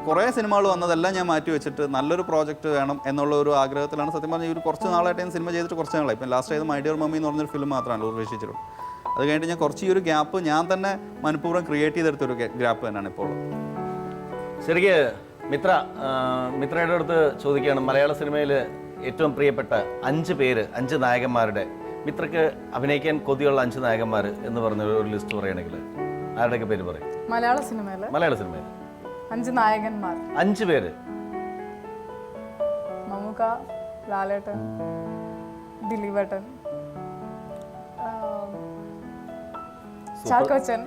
കുറേ സിനിമകൾ വന്നതെല്ലാം ഞാൻ മാറ്റി വെച്ചിട്ട് നല്ലൊരു പ്രോജക്റ്റ് വേണം എന്നുള്ള ഒരു ആഗ്രഹത്തിലാണ്. സത്യം പറഞ്ഞാൽ ഒരു കുറച്ച് നാളായിട്ട് ഞാൻ സിനിമ ചെയ്തിട്ട് കുറച്ച് നാളായി. ഇപ്പം ലാസ്റ്റ് ചെയ്ത് മൈ ഡിയർ മമ്മി എന്ന് പറഞ്ഞൊരു ഫിലിം മാത്രമാണ് ഉദ്ദേശിച്ചിട്ടുള്ളൂ. അത് കഴിഞ്ഞിട്ട് ഞാൻ കുറച്ച് ഈ ഒരു ഗ്യാപ്പ് ഞാൻ തന്നെ മനഃപൂർവ്വം ക്രിയേറ്റ് ചെയ്തെടുത്തൊരു ഗ്യാപ്പ് തന്നെയാണ് ഇപ്പോൾ. ശരിക്ക് മിത്രയുടെ അടുത്ത് ചോദിക്കുകയാണ്, മലയാള സിനിമയിൽ ഏറ്റവും പ്രിയപ്പെട്ട 5 പേര്, 5 നായകന്മാരുടെ, മിത്രക്ക് അഭിനയിക്കാൻ കൊതിയുള്ള 5 നായകന്മാർ എന്ന് പറഞ്ഞ ഒരു ലിസ്റ്റ് പറയുകയാണെങ്കിൽ ആരുടെയൊക്കെ പേര് പറയും? മലയാള സിനിമയിൽ 5 നായകന്മാർ, 5 പേര്. മമ്മൂക്ക, ലാലേട്ടൻ, ദിലീപേട്ടൻ, ചാക്കോച്ചൻ.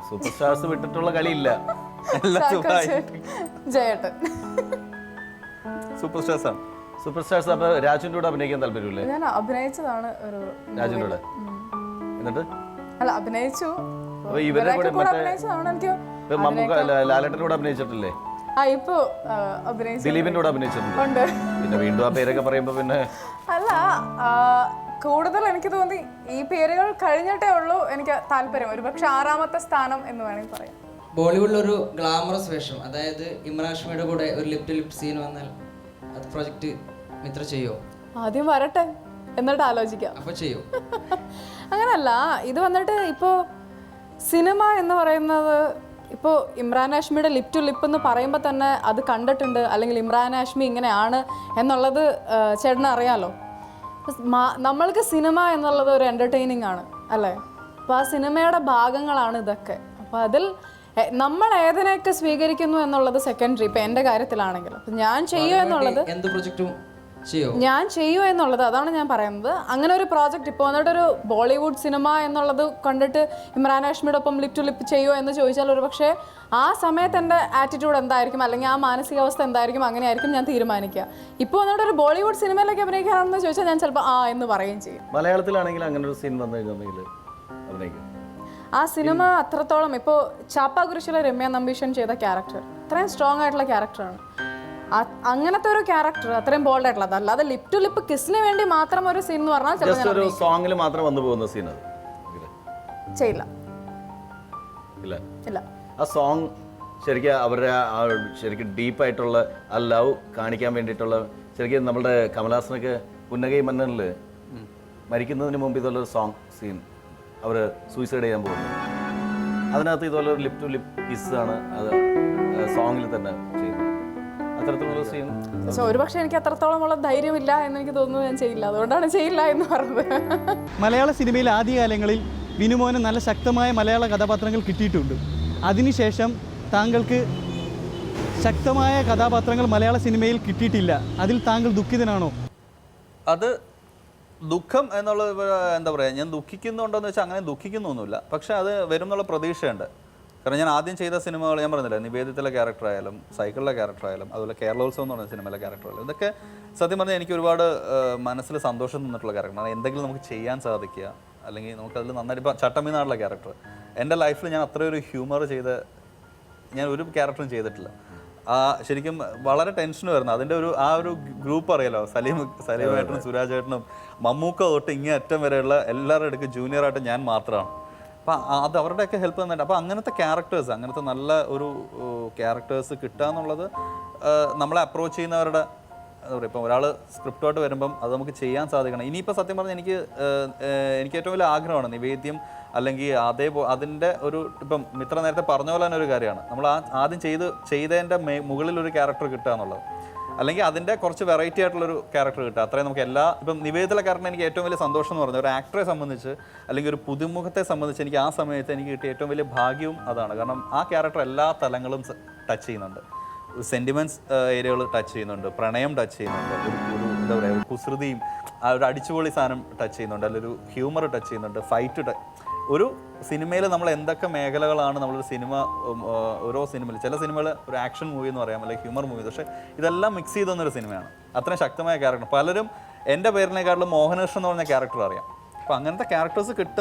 സൂപ്പർ സ്റ്റാർസ് വിട്ടിട്ടുള്ള കളിയില്ല. ജയേട്ടൻ. സൂപ്പർ സ്റ്റാർസ് ആണ്. Super stars. അപ്പോൾ രാജുവിൻ്റെ കൂടെ അഭിനയിക്കാൻ താല്പര്യമില്ലേ? ഞാൻ അഭിനയിച്ചതാണ് ഒരു രാജുവിൻ്റെ കൂടെ. എന്നിട്ട് അല്ല അഭിനയിച്ചു. അപ്പോൾ ഇവരുടെ കൂടെ അഭിനയിച്ചതാണ്. എനിക്ക് മമ്മൂക്ക ലാലേട്ടൻ്റെ കൂടെ അഭിനയിച്ചിട്ടില്ലേ? ഇപ്പൊ അഭിനയിച്ചു. ദിലീപിൻ്റെ കൂടെ അഭിനയിച്ചിട്ടുണ്ട്. ഉണ്ട്. പിന്നെ വീണ്ടും ആ പേരൊക്കെ പറയുമ്പോൾ പിന്നെ അല്ല, കൂടുതൽ എനിക്ക് തോന്നി ഈ പേരുകൾ കഴിഞ്ഞിട്ടേ ഉള്ളൂ എനിക്ക് താല്പര്യം. ഒരു പക്ഷെ 6ാമത്തെ സ്ഥാനം എന്ന് വേണമെങ്കിൽ പറയാം. ബോളിവുഡിലൊരു ഗ്ലാമറസ് വേഷം, അതായത് ഇമ്രാൻ ഹാഷ്മിയുടെ കൂടെ ഒരു ലിപ് ലിപ് സീൻ വന്നാൽ അത് പ്രൊജക്റ്റ് മിത്ര ചെയ്യോ? ആദ്യം വരട്ടെ എന്നിട്ട് ആലോചിക്കാം. അപ്പോൾ ചെയ്യോ? അങ്ങനല്ല, ഇത് വന്നിട്ട് ഇപ്പോൾ സിനിമ എന്ന് പറയുന്നത് ഇപ്പോൾ ഇമ്രാൻ ഹാഷ്മിയുടെ ലിപ് ടു ലിപ്പ് എന്ന് പറയുമ്പോൾ തന്നെ അത് കണ്ടിട്ടുണ്ട്, അല്ലെങ്കിൽ ഇമ്രാൻ ഹാഷ്മി ഇങ്ങനെയാണ് എന്നുള്ളത് ചേട്ടന് അറിയാലോ. നമ്മൾക്ക് സിനിമ എന്നുള്ളത് ഒരു എൻ്റർടൈനിങ് ആണ് അല്ലേ? അപ്പോൾ ആ സിനിമയുടെ ഭാഗങ്ങളാണ് ഇതൊക്കെ. അപ്പോൾ അതിൽ നമ്മൾ ഏതിനെയൊക്കെ സ്വീകരിക്കുന്നു എന്നുള്ളത് സെക്കൻഡറി. ഇപ്പം എൻ്റെ കാര്യത്തിലാണെങ്കിൽ അപ്പം ഞാൻ ചെയ്യുക എന്നുള്ളത്, എന്ത് പ്രൊജക്റ്റും ചെയ്യോ? ഞാൻ ചെയ്യുക എന്നുള്ളത്, അതാണ് ഞാൻ പറയുന്നത്. അങ്ങനെ ഒരു പ്രോജക്റ്റ് ഇപ്പോൾ വന്നിട്ട് ഒരു ബോളിവുഡ് സിനിമ എന്നുള്ളത് കണ്ടിട്ട് ഇമ്രാൻ ഹാഷ്മിയുടെ ഒപ്പം ലിപ് ടു ലിപ്പ് ചെയ്യുമോ എന്ന് ചോദിച്ചാൽ ഒരു പക്ഷേ ആ സമയത്ത് എൻ്റെ ആറ്റിറ്റ്യൂഡ് എന്തായിരിക്കും, അല്ലെങ്കിൽ ആ മാനസികാവസ്ഥ എന്തായിരിക്കും, അങ്ങനെയായിരിക്കും ഞാൻ തീരുമാനിക്കുക. ഇപ്പോൾ വന്നിട്ട് ഒരു ബോളിവുഡ് സിനിമയിലേക്ക് അഭിനയിക്കാനാണെന്ന് ചോദിച്ചാൽ ഞാൻ ചിലപ്പോൾ ആ എന്ന് പറയുകയും ചെയ്യും. മലയാളത്തിലാണെങ്കിൽ അങ്ങനെ ഒരു സീൻ വന്നു കഴിഞ്ഞിട്ടുണ്ടെങ്കിൽ അഭിനയിക്കും. ആ സിനിമ അത്രത്തോളം, ഇപ്പോൾ ചാപ്പാകുരിശിലെ രമ്യ നമ്പീശൻ ചെയ്ത ക്യാരക്ടർ അത്രയും സ്ട്രോങ് ആയിട്ടുള്ള ക്യാരക്ടറാണ്. അങ്ങനത്തെ ഒരു ക്യാരക്ടർ അത്രയും ബോൾഡ് ആയിട്ടുള്ള, അതല്ലാതെ ലിപ് ടു ലിപ്പ് കിസിന് വേണ്ടി മാത്രം ഒരു സീൻ എന്ന് പറഞ്ഞാൽ ജസ്റ്റ് ഒരു സോങ്ങിൽ മാത്രം വന്നു പോകുന്ന സീൻ അത് ചെയ്യില്ല. ഇല്ല ഇല്ല, ആ സോങ് ശരിക്കും അവരുടെ ആ ശരിക്കും ഡീപ്പായിട്ടുള്ള ആ ലവ് കാണിക്കാൻ വേണ്ടിയിട്ടുള്ള, ശരിക്കും നമ്മുടെ കമലഹാസനൊക്കെ പുന്നകൈ മന്നനിൽ മരിക്കുന്നതിന് മുമ്പ് ഇതുള്ളൊരു സോങ് സീൻ അവർ സൂയിസൈഡ് ചെയ്യാൻ പോകുന്നത്, അതിനകത്ത് ഇതുപോലെ ഒരു ലിപ് ടു ലിപ്പ് കിസ് ആണ് അത് സോങ്ങിൽ തന്നെ ചെയ്യുന്നത്. അത്തരത്തിലുള്ള സീൻ ഒരുപക്ഷെ എനിക്ക് അത്രത്തോളമുള്ള ധൈര്യമില്ല എന്ന് എനിക്ക് തോന്നുന്നു, ഞാൻ ചെയ്യില്ല. അതുകൊണ്ടാണ് ചെയ്യില്ല എന്ന് പറഞ്ഞത്. മലയാള സിനിമയിൽ ആദ്യകാലങ്ങളിൽ വിനുമോന് നല്ല ശക്തമായ മലയാള കഥാപാത്രങ്ങൾ കിട്ടിയിട്ടുണ്ട്. അതിനുശേഷം താങ്കൾക്ക് ശക്തമായ കഥാപാത്രങ്ങൾ മലയാള സിനിമയിൽ കിട്ടിയിട്ടില്ല. അതിൽ താങ്കൾ ദുഃഖിതനാണോ? അത് ദുഃഖം എന്നുള്ളത് എന്താ പറയുക, ഞാൻ ദുഃഖിക്കുന്നുണ്ടോയെന്ന് വെച്ചാൽ അങ്ങനെ ദുഃഖിക്കുന്നൊന്നുമില്ല. പക്ഷേ അത് വരും എന്നുള്ള പ്രതീക്ഷയുണ്ട്. കാരണം ഞാൻ ആദ്യം ചെയ്ത സിനിമകൾ ഞാൻ പറഞ്ഞില്ല, നിവേദിതയിലെ ക്യാരക്ടറായാലും സൈക്കിളിലെ ക്യാരക്ടറായാലും അതുപോലെ കേരളോത്സവം എന്ന് പറയുന്ന സിനിമയിലെ ക്യാരക്ടറായാലും, ഇതൊക്കെ സത്യം പറഞ്ഞാൽ എനിക്ക് ഒരുപാട് മനസ്സിൽ സന്തോഷം തന്നിട്ടുള്ള ക്യാരക്ടറാണ്. എന്തെങ്കിലും നമുക്ക് ചെയ്യാൻ സാധിക്കുക, അല്ലെങ്കിൽ നമുക്കതിൽ നന്നായിട്ട് ഇപ്പോൾ ചട്ടമ്പിനാടുള്ള ക്യാരക്ടർ എൻ്റെ ലൈഫിൽ ഞാൻ അത്രയൊരു ഹ്യൂമർ ചെയ്ത് ഞാൻ ഒരു ക്യാരക്ടറും ചെയ്തിട്ടില്ല. ശരിക്കും വളരെ ടെൻഷൻ വരുന്നത് അതിൻ്റെ ആ ഒരു ഗ്രൂപ്പ് അറിയാലോ, സലീമേട്ടനും സുരാജേട്ടനും മമ്മൂക്ക തൊട്ട് ഇങ്ങേ അറ്റം വരെയുള്ള എല്ലാവരുടെ അടുക്ക് ജൂനിയറായിട്ട് ഞാൻ മാത്രമാണ്. അപ്പം അത് അവരുടെയൊക്കെ ഹെൽപ്പ് തന്നിട്ട്. അപ്പോൾ അങ്ങനത്തെ ക്യാരക്ടേഴ്സ്, അങ്ങനത്തെ നല്ല ഒരു ക്യാരക്ടേഴ്സ് കിട്ടുക എന്നുള്ളത് നമ്മളെ അപ്രോച്ച് ചെയ്യുന്നവരുടെ എന്താ പറയുക, ഇപ്പം ഒരാൾ സ്ക്രിപ്റ്റോട്ട് വരുമ്പം അത് നമുക്ക് ചെയ്യാൻ സാധിക്കണം. ഇനിയിപ്പോൾ സത്യം പറഞ്ഞാൽ എനിക്ക് ഏറ്റവും വലിയ ആഗ്രഹമാണ് നിവേദ്യം അല്ലെങ്കിൽ അതിൻ്റെ ഒരു, ഇപ്പം മിത്ര നേരത്തെ പറഞ്ഞ പോലെ തന്നെ ഒരു കാര്യമാണ്, നമ്മൾ ആദ്യം ചെയ്തതിൻ്റെ മുകളിൽ ഒരു ക്യാരക്ടർ കിട്ടുക എന്നുള്ളത്, അല്ലെങ്കിൽ അതിൻ്റെ കുറച്ച് വെറൈറ്റി ആയിട്ടുള്ളൊരു ക്യാരക്ടർ കിട്ടുക. അത്രയും നമുക്ക് ഇപ്പം നിവേദിതയിലെ ക്യാരക്ടറിന് എനിക്ക് ഏറ്റവും വലിയ സന്തോഷം എന്ന് പറഞ്ഞാൽ ഒരു ആക്ടറെ സംബന്ധിച്ച് അല്ലെങ്കിൽ ഒരു പുതുമുഖത്തെ സംബന്ധിച്ച് എനിക്ക് ആ സമയത്ത് എനിക്ക് കിട്ടിയ ഏറ്റവും വലിയ ഭാഗ്യവും അതാണ്. കാരണം ആ ക്യാരക്ടർ എല്ലാ തലങ്ങളും ടച്ച് ചെയ്യുന്നുണ്ട്. സെൻറ്റിമെൻറ്റ്സ് ഏരിയകൾ ടച്ച് ചെയ്യുന്നുണ്ട്, പ്രണയം ടച്ച് ചെയ്യുന്നുണ്ട്, ഒരു എന്താ പറയുക, ഒരു കുസൃതിയും ആ ഒരു അടിച്ചുപൊളി സാധനം ടച്ച് ചെയ്യുന്നുണ്ട്, അല്ലെങ്കിൽ ഒരു ഹ്യൂമർ ടച്ച് ചെയ്യുന്നുണ്ട്, ഫൈറ്റ് ഒരു സിനിമയിൽ നമ്മൾ എന്തൊക്കെ മേഖലകളാണ് നമ്മളൊരു സിനിമ, ഓരോ സിനിമയിൽ ചില സിനിമകൾ ഒരു ആക്ഷൻ മൂവി എന്ന് പറയാം, അല്ലെങ്കിൽ ഹ്യൂമർ മൂവി, പക്ഷേ ഇതെല്ലാം മിക്സ് ചെയ്ത് തന്നൊരു സിനിമയാണ്. അത്രയും ശക്തമായ ക്യാരക്ടർ. പലരും എൻ്റെ പേരിനേക്കാളും മോഹനകൃഷ്ണൻ എന്ന് പറഞ്ഞ ക്യാരക്ടർ അറിയാം. അപ്പോൾ അങ്ങനത്തെ ക്യാരക്ടേഴ്സ്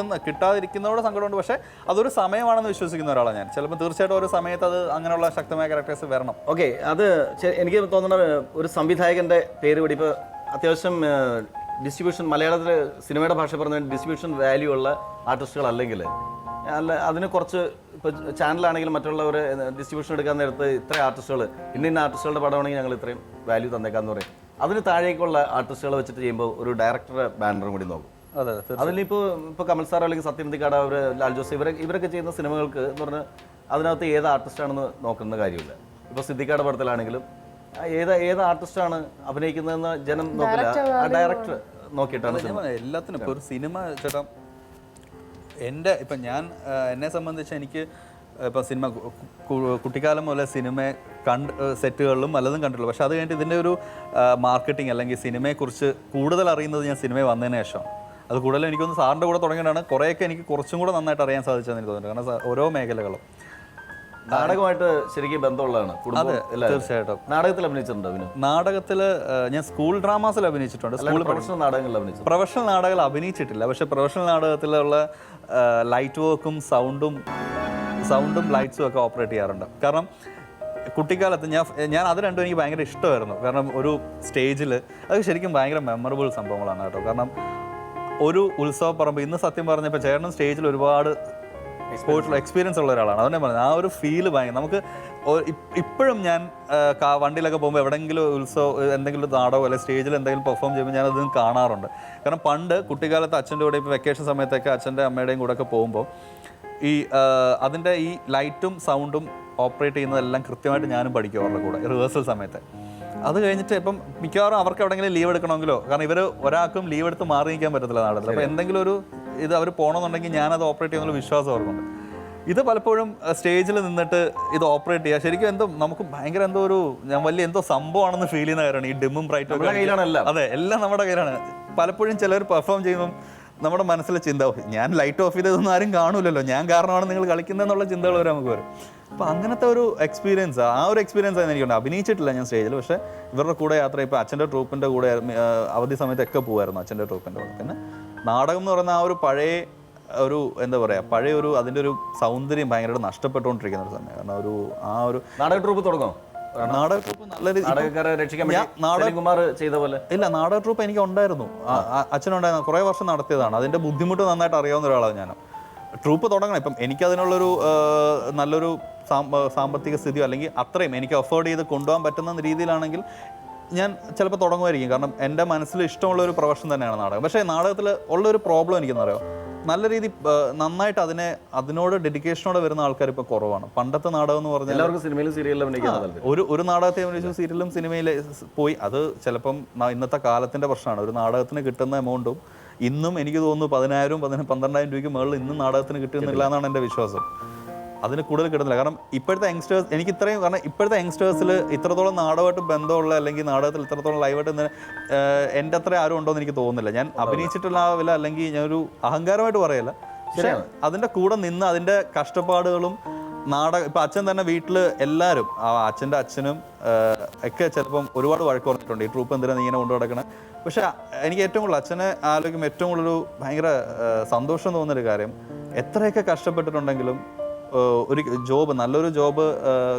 കിട്ടാതിരിക്കുന്നതോടെ സങ്കടമുണ്ട്. പക്ഷേ അതൊരു സമയമാണെന്ന് വിശ്വസിക്കുന്ന ഒരാളാണ് ഞാൻ. ചിലപ്പോൾ തീർച്ചയായിട്ടും ഒരു സമയത്ത് അത് അങ്ങനെയുള്ള ശക്തമായ ക്യാരക്ടേഴ്സ് വരണം. ഓക്കെ, അത് എനിക്ക് തോന്നുന്നത് ഒരു സംവിധായകൻ്റെ പേര് കൂടി ഇപ്പോൾ അത്യാവശ്യം ഡിസ്ട്രിബ്യൂഷൻ, മലയാളത്തിൽ സിനിമയുടെ ഭാഷ പറഞ്ഞ ഡിസ്ട്രിബ്യൂഷൻ വാല്യൂ ഉള്ള ആർട്ടിസ്റ്റുകളല്ലെങ്കിൽ അതിന് കുറച്ച് ഇപ്പോൾ ചാനലാണെങ്കിലും മറ്റുള്ളവർ ഡിസ്ട്രിബ്യൂഷൻ എടുക്കാൻ നേരത്ത് ഇത്ര ആർട്ടിസ്റ്റുകൾ ഇന്ന ആർട്ടിസ്റ്റുകളുടെ പടമാണെങ്കിൽ ഞങ്ങൾ ഇത്രയും വാല്യൂ തന്നേക്കാന്ന് പറയും. അതിന് താഴേക്കുള്ള ആർട്ടിസ്റ്റുകളെ വെച്ചിട്ട് ചെയ്യുമ്പോൾ ഒരു ഡയറക്ടറുടെ ബാനറും കൂടി നോക്കും. അതെ, അതിലിപ്പോൾ കമൽ സാർ അല്ലെങ്കിൽ സത്യനന്ദിക്കാട്, അവർ ലാൽ ജോസ്, ഇവരൊക്കെ ചെയ്യുന്ന സിനിമകൾക്ക് എന്ന് പറഞ്ഞാൽ അതിനകത്ത് ഏത് ആർട്ടിസ്റ്റാണെന്ന് നോക്കുന്ന കാര്യമില്ല. ഇപ്പോൾ സിദ്ദിഖാടെ പടത്തിലാണെങ്കിലും ഏത് ആർട്ടിസ്റ്റാണ് അഭിനയിക്കുന്നതെന്ന് ജനം നോക്കില്ല, ആ ഡയറക്ടർ നോക്കിയിട്ടാണ് എല്ലാത്തിനും. ഇപ്പോൾ ഒരു സിനിമ ചേട്ടാ, ഇപ്പം എന്നെ സംബന്ധിച്ച് എനിക്ക് ഇപ്പം സിനിമ കുട്ടിക്കാലം പോലെ സിനിമയെ സെറ്റുകളിലും പലതും കണ്ടിട്ടുള്ളൂ. പക്ഷെ അത് കഴിഞ്ഞിട്ട് ഇതിൻ്റെ ഒരു മാർക്കറ്റിംഗ് അല്ലെങ്കിൽ സിനിമയെക്കുറിച്ച് കൂടുതൽ അറിയുന്നത് ഞാൻ സിനിമയിൽ വന്നതിന് ശേഷം. അത് കൂടുതലും എനിക്കൊന്ന് സാറിൻ്റെ കൂടെ തുടങ്ങിയിട്ടാണ് കുറേയൊക്കെ എനിക്ക് കുറച്ചും കൂടെ നന്നായിട്ട് അറിയാൻ സാധിച്ചതെന്ന് എനിക്ക് തോന്നുന്നുണ്ട്. കാരണം ഓരോ മേഖലകളും നാടകമായിട്ട് ശരിക്കും ബന്ധമുള്ളതാണ്. അതെ, തീർച്ചയായിട്ടും. നാടകത്തിൽ അഭിനയിച്ചിട്ടുണ്ട്. നാടകത്തിൽ ഞാൻ സ്കൂൾ ഡ്രാമാസിൽ അഭിനയിച്ചിട്ടുണ്ട്. പ്രൊഫഷണൽ നാടകങ്ങളിൽ അഭിനയിച്ചു. പ്രൊഫഷണൽ നാടകങ്ങൾ അഭിനയിച്ചിട്ടില്ല. പക്ഷെ പ്രൊഫഷണൽ നാടകത്തിലുള്ള ലൈറ്റ് വർക്കും സൗണ്ടും ലൈറ്റ്സും ഒക്കെ ഓപ്പറേറ്റ് ചെയ്യാറുണ്ട്. കാരണം കുട്ടിക്കാലത്ത് ഞാൻ അത് രണ്ടും എനിക്ക് ഭയങ്കര ഇഷ്ടമായിരുന്നു. കാരണം ഒരു സ്റ്റേജിൽ അത് ശരിക്കും ഭയങ്കര മെമ്മറബിൾ സംഭവങ്ങളാണ് കേട്ടോ. കാരണം ഒരു ഉത്സവപ്പറമ്പ്, ഇന്ന് സത്യം പറഞ്ഞപ്പോൾ ചേട്ടനും സ്റ്റേജിൽ ഒരുപാട് സ്പോർട്സിൽ എക്സ്പീരിയൻസ് ഉള്ള ഒരാളാണ്. അതുതന്നെ പറഞ്ഞത് ആ ഒരു ഫീല് ഭയങ്കര നമുക്ക് ഇപ്പോഴും ഞാൻ വണ്ടിയിലൊക്കെ പോകുമ്പോൾ എവിടെയെങ്കിലും എന്തെങ്കിലും നാടകമോ അല്ലെങ്കിൽ സ്റ്റേജിൽ എന്തെങ്കിലും പെർഫോം ചെയ്യുമ്പോൾ ഞാനത് കാണാറുണ്ട്. കാരണം പണ്ട് കുട്ടിക്കാലത്ത് അച്ഛൻ്റെ കൂടെ ഇപ്പോൾ വെക്കേഷൻ സമയത്തൊക്കെ അച്ഛൻ്റെ അമ്മയുടെയും കൂടെ ഒക്കെ പോകുമ്പോൾ ഈ അതിൻ്റെ ഈ ലൈറ്റും സൗണ്ടും ഓപ്പറേറ്റ് ചെയ്യുന്നതെല്ലാം കൃത്യമായിട്ട് ഞാനും പഠിക്കും അവരുടെ കൂടെ റിഹേഴ്സൽ സമയത്ത്. അത് കഴിഞ്ഞിട്ട് ഇപ്പം മിക്കവാറും അവർക്ക് എവിടെയെങ്കിലും ലീവ് എടുക്കണമെങ്കിലോ, കാരണം ഇവർ ഒരാൾക്കും ലീവ് എടുത്ത് മാറി നിൽക്കാൻ പറ്റത്തില്ല നാടകത്തിൽ. അപ്പോൾ എന്തെങ്കിലും ഒരു ഇത് അവർ പോകണമെന്നുണ്ടെങ്കിൽ ഞാനത് ഓപ്പറേറ്റ് ചെയ്യുന്ന വിശ്വാസം അവർക്കുണ്ട്. ഇത് പലപ്പോഴും സ്റ്റേജിൽ നിന്നിട്ട് ഇത് ഓപ്പറേറ്റ് ചെയ്യുക ശരിക്കും എന്തോ നമുക്ക് ഭയങ്കര എന്തോ ഒരു ഞാൻ വലിയ എന്തോ സംഭവമാണെന്ന് ഫീൽ ചെയ്യുന്ന കാര്യമാണ്. ഈ ഡിമ്മും ബ്രൈറ്റും കയ്യിലാണല്ലോ. അതെ, എല്ലാം നമ്മുടെ കയ്യിലാണ്. പലപ്പോഴും ചിലർ പെർഫോം ചെയ്യുമ്പം നമ്മുടെ മനസ്സിലെ ചിന്ത, ഞാൻ ലൈറ്റ് ഓഫ് ചെയ്തതൊന്നും ആരും കാണൂലല്ലോ, ഞാൻ കാരണമാണ് നിങ്ങൾ കളിക്കുന്നതെന്നുള്ള ചിന്തകൾ വരെ നമുക്ക് വരും. അപ്പോൾ അങ്ങനത്തെ ഒരു എക്സ്പീരിയൻസ്, ആ ഒരു എക്സ്പീരിയൻസ് ആയിരുന്നു എനിക്കുണ്ട്. അഭിനയിച്ചിട്ടില്ല ഞാൻ സ്റ്റേജിൽ, പക്ഷേ ഇവരുടെ കൂടെ യാത്ര, ഇപ്പോൾ അച്ഛൻ്റെ ട്രൂപ്പിൻ്റെ കൂടെ അവധി സമയത്തൊക്കെ പോകുമായിരുന്നു അച്ഛൻ്റെ ട്രൂപ്പിൻ്റെ കൂടെ. പിന്നെ നാടകം എന്ന് പറയുന്ന ആ ഒരു പഴയ ഒരു എന്താ പറയുക, പഴയ ഒരു അതിൻ്റെ ഒരു സൗന്ദര്യം ഭയങ്കരമായിട്ട് നഷ്ടപ്പെട്ടുകൊണ്ടിരിക്കുന്ന ഒരു സമയം. കാരണം ആ ഒരു നാടക ട്രൂപ്പ് തുടങ്ങും. നാടക ട്രൂപ്പ് നല്ല ചെയ്ത പോലെ ഇല്ല, നാടക ട്രൂപ്പ് എനിക്ക് ഉണ്ടായിരുന്നു, അച്ഛനുണ്ടായിരുന്നു, കുറേ വർഷം നടത്തിയതാണ്. അതിൻ്റെ ബുദ്ധിമുട്ട് നന്നായിട്ട് അറിയാവുന്ന ഒരാളാണ് ഞാൻ. ട്രൂപ്പ് തുടങ്ങണം, ഇപ്പം എനിക്കതിനുള്ളൊരു നല്ലൊരു സാമ്പത്തിക സ്ഥിതിയോ അല്ലെങ്കിൽ അത്രയും എനിക്ക് അഫോർഡ് ചെയ്ത് കൊണ്ടുപോകാൻ പറ്റുന്ന രീതിയിലാണെങ്കിൽ ഞാൻ ചിലപ്പോൾ തുടങ്ങുമായിരിക്കും. കാരണം എൻ്റെ മനസ്സിൽ ഇഷ്ടമുള്ള ഒരു പ്രൊഫഷൻ തന്നെയാണ് നാടകം. പക്ഷേ നാടകത്തിൽ ഉള്ളൊരു പ്രോബ്ലം എനിക്കെന്നറിയാം, നല്ല രീതി നന്നായിട്ട് അതിനോട് ഡെഡിക്കേഷനോടെ വരുന്ന ആൾക്കാർ ഇപ്പോൾ കുറവാണ്. പണ്ടത്തെ നാടകം എന്ന് പറഞ്ഞാൽ എല്ലാവർക്കും സിനിമയിലും സീരിയലിലും ഒരു നാടകത്തെ അഭിനയിച്ചു സീരിയലും സിനിമയിൽ പോയി. അത് ചിലപ്പം ഇന്നത്തെ കാലത്തിൻ്റെ പ്രശ്നമാണ്. ഒരു നാടകത്തിന് കിട്ടുന്ന എമൗണ്ടും ഇന്നും എനിക്ക് തോന്നുന്നു 10,000 12,000 രൂപയ്ക്ക് മുകളിൽ ഇന്നും നാടകത്തിന് കിട്ടുന്നില്ല എന്നാണ് എൻ്റെ വിശ്വാസം. അതിന് കൂടുതൽ കിട്ടുന്നില്ല. കാരണം ഇപ്പോഴത്തെ യങ്സ്റ്റേഴ്സ് എനിക്ക് ഇത്രയും, കാരണം ഇപ്പോഴത്തെ യങ്സ്റ്റേഴ്സിൽ ഇത്രത്തോളം നാടകമായിട്ട് ബന്ധമുള്ള അല്ലെങ്കിൽ നാടകത്തിൽ ഇത്രത്തോളം ലൈവായിട്ട് എൻ്റെ അത്ര ആരും ഉണ്ടോയെന്ന് എനിക്ക് തോന്നുന്നില്ല. ഞാൻ അഭിനയിച്ചിട്ടുള്ള ആ വില അല്ലെങ്കിൽ ഞാനൊരു അഹങ്കാരമായിട്ട് പറയല്ല, പക്ഷേ അതിൻ്റെ കൂടെ നിന്ന് അതിൻ്റെ കഷ്ടപ്പാടുകളും ഇപ്പം അച്ഛൻ തന്നെ വീട്ടിൽ എല്ലാവരും അച്ഛൻ്റെ അച്ഛനും ഒക്കെ ചിലപ്പം ഒരുപാട് വഴക്ക് പറഞ്ഞിട്ടുണ്ട്, ഈ ട്രൂപ്പ് എന്തിനാണ് നീ ഇങ്ങനെ കൊണ്ടു നടക്കണം. പക്ഷേ എനിക്ക് ഏറ്റവും കൂടുതൽ അച്ഛനെ ആലോചിക്കുമ്പോൾ ഏറ്റവും കൂടുതലൊരു ഭയങ്കര സന്തോഷം തോന്നുന്നൊരു കാര്യം, എത്രയൊക്കെ കഷ്ടപ്പെട്ടിട്ടുണ്ടെങ്കിലും ഒരു ജോബ്, നല്ലൊരു ജോബ്,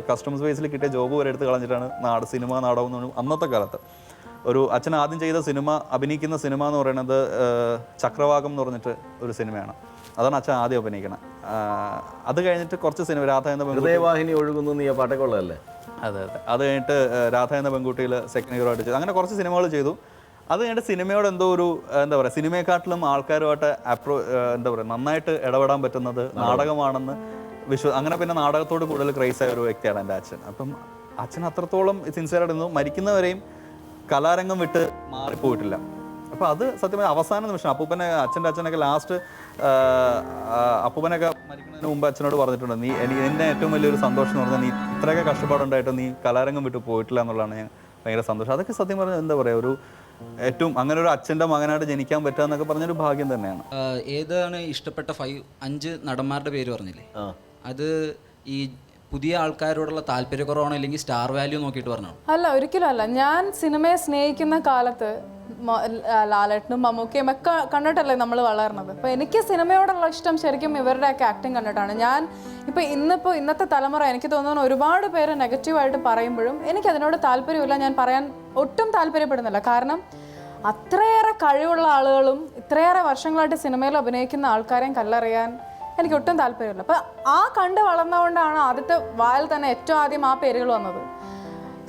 കസ്റ്റമേഴ്സ് ബേസിൽ കിട്ടിയ ജോബ് വരെ എടുത്ത് കളഞ്ഞിട്ടാണ് സിനിമ നാടകം എന്ന് പറഞ്ഞാൽ അന്നത്തെ കാലത്ത്. ഒരു അച്ഛൻ ആദ്യം ചെയ്ത അഭിനയിക്കുന്ന സിനിമ എന്ന് പറയുന്നത് ചക്രവാകം എന്ന് പറഞ്ഞിട്ട് ഒരു സിനിമയാണ്. അതാണ് അച്ഛൻ ആദ്യം അഭിനയിക്കണം. അത് കഴിഞ്ഞിട്ട് കുറച്ച് സിനിമ രാധ എന്ന ഹൃദയവാഹിനി ഒഴുകുന്നു നീ പാട്ടൊക്കെ ഉള്ളതല്ലേ. അതെ. അത് കഴിഞ്ഞിട്ട് രാധ എന്ന പെൺകുട്ടിയിൽ സെക്കൻഡ് ഹീറോ ആയിട്ട് ചെയ്തു. അങ്ങനെ കുറച്ച് സിനിമകൾ ചെയ്തു. അത് കഴിഞ്ഞിട്ട് സിനിമയോട് എന്തോ ഒരു എന്താ പറയുക, സിനിമയെക്കാട്ടിലും ആൾക്കാരുമായിട്ട് എന്താ പറയുക നന്നായിട്ട് ഇടപെടാൻ പറ്റുന്നത് നാടകമാണെന്ന് അങ്ങനെ പിന്നെ നാടകത്തോട് കൂടുതൽ ക്രൈസ് ആയ ഒരു വ്യക്തിയാണ് എൻ്റെ അച്ഛൻ. അപ്പം അച്ഛൻ അത്രത്തോളം സിൻസിയറായിരുന്നു, മരിക്കുന്നവരെയും കലാരംഗം വിട്ട് മാറിപ്പോയിട്ടില്ല. അപ്പോൾ അത് സത്യമായി അവസാന നിമിഷം അച്ഛൻ്റെ അച്ഛനൊക്കെ ലാസ്റ്റ് അപ്പൂപ്പനൊക്കെ മരിക്കുന്നതിന് മുമ്പ് അച്ഛനോട് പറഞ്ഞിട്ടുണ്ട്, നിന്നെ ഏറ്റവും വലിയൊരു സന്തോഷം എന്ന് പറഞ്ഞാൽ നീ ഇത്രയൊക്കെ കഷ്ടപ്പാടുണ്ടായിട്ട് നീ കലാരംഗം വിട്ട് പോയിട്ടില്ല എന്നുള്ളതാണ് ഞാൻ ഭയങ്കര സന്തോഷം. അതൊക്കെ സത്യം പറഞ്ഞാൽ എന്താ പറയുക, ഒരു ഏറ്റവും അങ്ങനെ ഒരു അച്ഛൻ്റെ മകനായിട്ട് ജനിക്കാൻ പറ്റുക എന്നൊക്കെ പറഞ്ഞൊരു ഭാഗ്യം തന്നെയാണ്. ഏതാണ് ഇഷ്ടപ്പെട്ട 5 നടന്മാരുടെ പേര് പറഞ്ഞില്ലേ, അത് ഈ പുതിയ ആൾക്കാരോടുള്ള താല്പര്യക്കുറവാണോ അല്ലെങ്കിൽ സ്റ്റാർ വാല്യൂ നോക്കിയിട്ട് പറഞ്ഞോ? അല്ല, ഒരിക്കലും അല്ല. ഞാൻ സിനിമയെ സ്നേഹിക്കുന്ന കാലത്ത് ലാലേട്ടനും മമ്മൂക്കയും ഒക്കെ കണ്ടിട്ടല്ലേ നമ്മൾ വളർന്നത്. അപ്പോൾ എനിക്ക് സിനിമയോടുള്ള ഇഷ്ടം ശരിക്കും ഇവരുടെയൊക്കെ ആക്ടിങ് കണ്ടിട്ടാണ്. ഞാൻ ഇന്നത്തെ തലമുറ എനിക്ക് തോന്നുന്നു ഒരുപാട് പേര് നെഗറ്റീവായിട്ട് പറയുമ്പോഴും എനിക്കതിനോട് താല്പര്യമില്ല, ഞാൻ പറയാൻ ഒട്ടും താല്പര്യപ്പെടുന്നില്ല. കാരണം അത്രയേറെ കഴിവുള്ള ആളുകളും ഇത്രയേറെ വർഷങ്ങളായിട്ട് സിനിമയിൽ അഭിനയിക്കുന്ന ആൾക്കാരെയും കല്ലെറിയാൻ എനിക്ക് ഒട്ടും താല്പര്യമില്ല. അപ്പം കണ്ട് വളർന്നതുകൊണ്ടാണ് ആദ്യത്തെ വായിൽ തന്നെ ഏറ്റവും ആദ്യം ആ പേരുകൾ വന്നത്.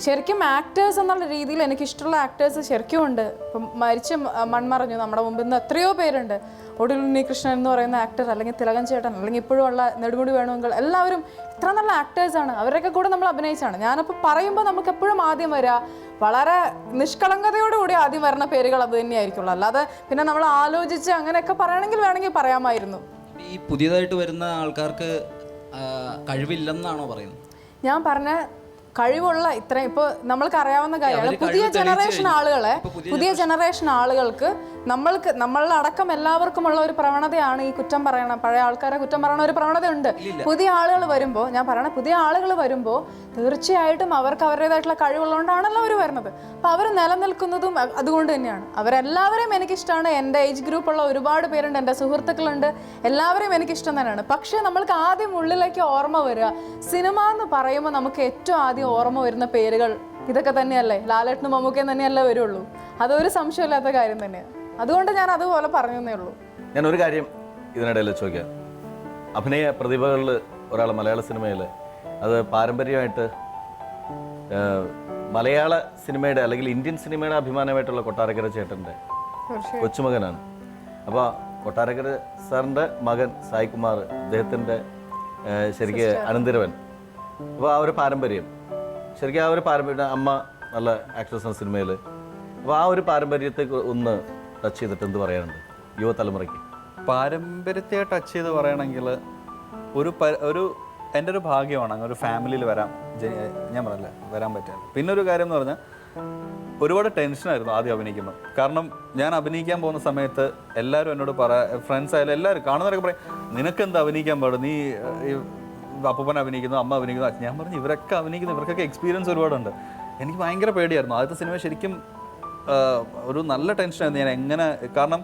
ശരിക്കും ആക്ടേഴ്സ് എന്നുള്ള രീതിയിൽ എനിക്കിഷ്ടമുള്ള ആക്ടേഴ്സ് ശരിക്കും ഉണ്ട്. ഇപ്പം മരിച്ച് മൺമറഞ്ഞു നമ്മുടെ മുമ്പിൽ നിന്ന് എത്രയോ പേരുണ്ട്. ഒടുവിൽ ഉണ്ണികൃഷ്ണൻ എന്ന് പറയുന്ന ആക്ടർ, അല്ലെങ്കിൽ തിലകൻ ചേട്ടൻ, അല്ലെങ്കിൽ ഇപ്പോഴും ഉള്ള നെടുമുടി വേണുവെങ്കിൽ, എല്ലാവരും ഇത്ര നല്ല ആക്ടേഴ്സാണ്. അവരൊക്കെ കൂടെ നമ്മൾ അഭിനയിച്ചാണ്. ഞാനപ്പോൾ പറയുമ്പോൾ നമുക്ക് എപ്പോഴും ആദ്യം വരിക വളരെ നിഷ്കളങ്കതയോടുകൂടി ആദ്യം വരുന്ന പേരുകൾ അത് തന്നെയായിരിക്കുള്ളൂ. അല്ലാതെ പിന്നെ നമ്മൾ ആലോചിച്ച് അങ്ങനെയൊക്കെ പറയണമെങ്കിൽ വേണമെങ്കിൽ പറയാമായിരുന്നു. ഈ പുതിയതായിട്ട് വരുന്ന ആൾക്കാർക്ക് കഴിവില്ലെന്നാണോ പറയുന്നത്? ഞാൻ പറഞ്ഞ കഴിവുള്ള ഇത്രയും ഇപ്പോൾ നമ്മൾക്ക് അറിയാവുന്ന കാര്യമാണ്. പുതിയ ജനറേഷൻ ആളുകൾക്ക് നമ്മളുടെ അടക്കം എല്ലാവർക്കുമുള്ള ഒരു പ്രവണതയാണ് ഈ കുറ്റം പറയണം, പഴയ ആൾക്കാരെ കുറ്റം പറയണ ഒരു പ്രവണതയുണ്ട്. പുതിയ ആളുകൾ വരുമ്പോൾ, ഞാൻ പറയണ പുതിയ ആളുകൾ വരുമ്പോൾ തീർച്ചയായിട്ടും അവർക്ക് അവരുടേതായിട്ടുള്ള കഴിവുള്ളതുകൊണ്ടാണല്ലോ അവർ വരുന്നത്. അപ്പോൾ അവർ നിലനിൽക്കുന്നതും അതുകൊണ്ട് തന്നെയാണ്. അവരെല്ലാവരെയും എനിക്കിഷ്ടമാണ്. എൻ്റെ ഏജ് ഗ്രൂപ്പുള്ള ഒരുപാട് പേരുണ്ട്, എൻ്റെ സുഹൃത്തുക്കളുണ്ട്, എല്ലാവരെയും എനിക്കിഷ്ടം തന്നെയാണ്. പക്ഷേ നമ്മൾക്ക് ആദ്യം ഉള്ളിലേക്ക് ഓർമ്മ വരിക, സിനിമ എന്ന് പറയുമ്പോൾ നമുക്ക് ഏറ്റവും ആദ്യം ഓർമ്മ വരുന്ന പേരുകൾ ഇതൊക്കെ തന്നെയല്ലേ, ലാലേട്ടനും മമ്മൂക്കയും തന്നെയല്ലേ വരുള്ളൂ. അതൊരു സംശയമില്ലാത്ത കാര്യം തന്നെയാണ്. അതുകൊണ്ട് ഞാൻ അതുപോലെ പറഞ്ഞേ ഉള്ളൂ. ഞാൻ ഒരു കാര്യം ഇതിനിടയിൽ ചോദിക്കാം. അഭിനയ പ്രതിഭകളിൽ ഒരാൾ മലയാള സിനിമയിൽ, അത് പാരമ്പര്യമായിട്ട് മലയാള സിനിമയുടെ അല്ലെങ്കിൽ ഇന്ത്യൻ സിനിമയുടെ അഭിമാനമായിട്ടുള്ള കൊട്ടാരക്കര ചേട്ടൻ്റെ കൊച്ചുമകനാണ്. അപ്പോൾ കൊട്ടാരക്കര സാറിൻ്റെ മകൻ സായികുമാർ, അദ്ദേഹത്തിൻ്റെ ശരിക്ക് അനന്തരവൻ. അപ്പോൾ ആ ഒരു പാരമ്പര്യം, ശരിക്കും ആ ഒരു പാരമ്പര്യം, അമ്മ നല്ല ആക്ട്രസ് സിനിമയിൽ. അപ്പോൾ ആ ഒരു പാരമ്പര്യത്തെ ഒന്ന് ടച്ച് ചെയ്തിട്ട് എന്ത് പറയാനുണ്ട് യുവതലമുറയ്ക്ക്? പാരമ്പര്യത്തെ ടച്ച് ചെയ്ത് പറയണമെങ്കിൽ ഒരു എൻ്റെ ഒരു ഭാഗ്യമാണ് അങ്ങനെ ഒരു ഫാമിലിയിൽ ഞാൻ പറഞ്ഞില്ല വരാൻ പറ്റാൻ. പിന്നെ ഒരു കാര്യം എന്ന് പറഞ്ഞാൽ ഒരുപാട് ടെൻഷനായിരുന്നു ആദ്യം അഭിനയിക്കുമ്പോൾ. കാരണം ഞാൻ അഭിനയിക്കാൻ പോകുന്ന സമയത്ത് എല്ലാവരും എന്നോട് ഫ്രണ്ട്സ് ആയാലും എല്ലാവരും കാണുന്നവരൊക്കെ പറയും, നിനക്കെന്താ അഭിനയിക്കാൻ പാടും, നീ അപ്പൂപ്പൻ അഭിനയിക്കുന്നു, അമ്മ അഭിനയിക്കുന്നു. ഞാൻ പറഞ്ഞു ഇവരൊക്കെ അഭിനയിക്കുന്നു, ഇവർക്കൊക്കെ എക്സ്പീരിയൻസ് ഒരുപാടുണ്ട്. എനിക്ക് ഭയങ്കര പേടിയായിരുന്നു ആദ്യത്തെ സിനിമ. ശരിക്കും ഒരു നല്ല ടെൻഷനായിരുന്നു ഞാൻ എങ്ങനെ, കാരണം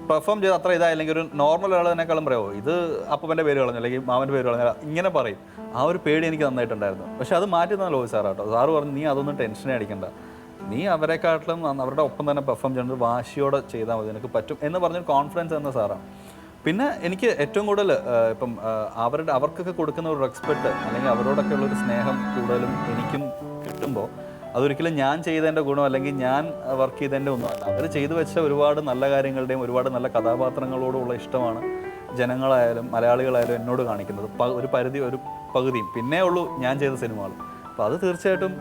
പെർഫോം ചെയ്ത് അത്ര ഇതായില്ലെങ്കിൽ ഒരു നോർമൽ ഒരാളെക്കാളും പറയുമോ ഇത് അപ്പൂപ്പൻ്റെ പേര് കളഞ്ഞു അല്ലെങ്കിൽ മാമൻ്റെ പേര് കളഞ്ഞു ഇങ്ങനെ പറയും. ആ ഒരു പേടി എനിക്ക് നന്നായിട്ടുണ്ടായിരുന്നു. പക്ഷെ അത് മാറ്റി തന്ന ലോഹി സാറാട്ടോ. സാറ് പറഞ്ഞു നീ അതൊന്നും ടെൻഷനേ അടിക്കണ്ട, നീ അവരെക്കാട്ടിലും അവരുടെ ഒപ്പം തന്നെ പെർഫോം ചെയ്യുന്നത് വാശിയോടെ ചെയ്താൽ മതി, നിനക്ക് പറ്റും എന്ന് പറഞ്ഞൊരു കോൺഫിഡൻസ് തന്ന സാറാണ്. പിന്നെ എനിക്ക് ഏറ്റവും കൂടുതൽ ഇപ്പം അവർക്കൊക്കെ കൊടുക്കുന്ന ഒരു റെസ്പെക്റ്റ് അല്ലെങ്കിൽ അവരോടൊക്കെ ഉള്ളൊരു സ്നേഹം കൂടുതലും എനിക്കും കിട്ടുമ്പോൾ അതൊരിക്കലും ഞാൻ ചെയ്തതിൻ്റെ ഗുണം അല്ലെങ്കിൽ ഞാൻ വർക്ക് ചെയ്തതിൻ്റെ ഒന്നുമല്ല. അവർ ചെയ്തു വെച്ച ഒരുപാട് നല്ല കാര്യങ്ങളുടെയും ഒരുപാട് നല്ല കഥാപാത്രങ്ങളോടുള്ള ഇഷ്ടമാണ് ജനങ്ങളായാലും മലയാളികളായാലും എന്നോട് കാണിക്കുന്നത്. ഒരു പകുതിയും പിന്നെ ഉള്ളൂ ഞാൻ ചെയ്ത സിനിമകൾ. അപ്പോൾ അത് തീർച്ചയായിട്ടും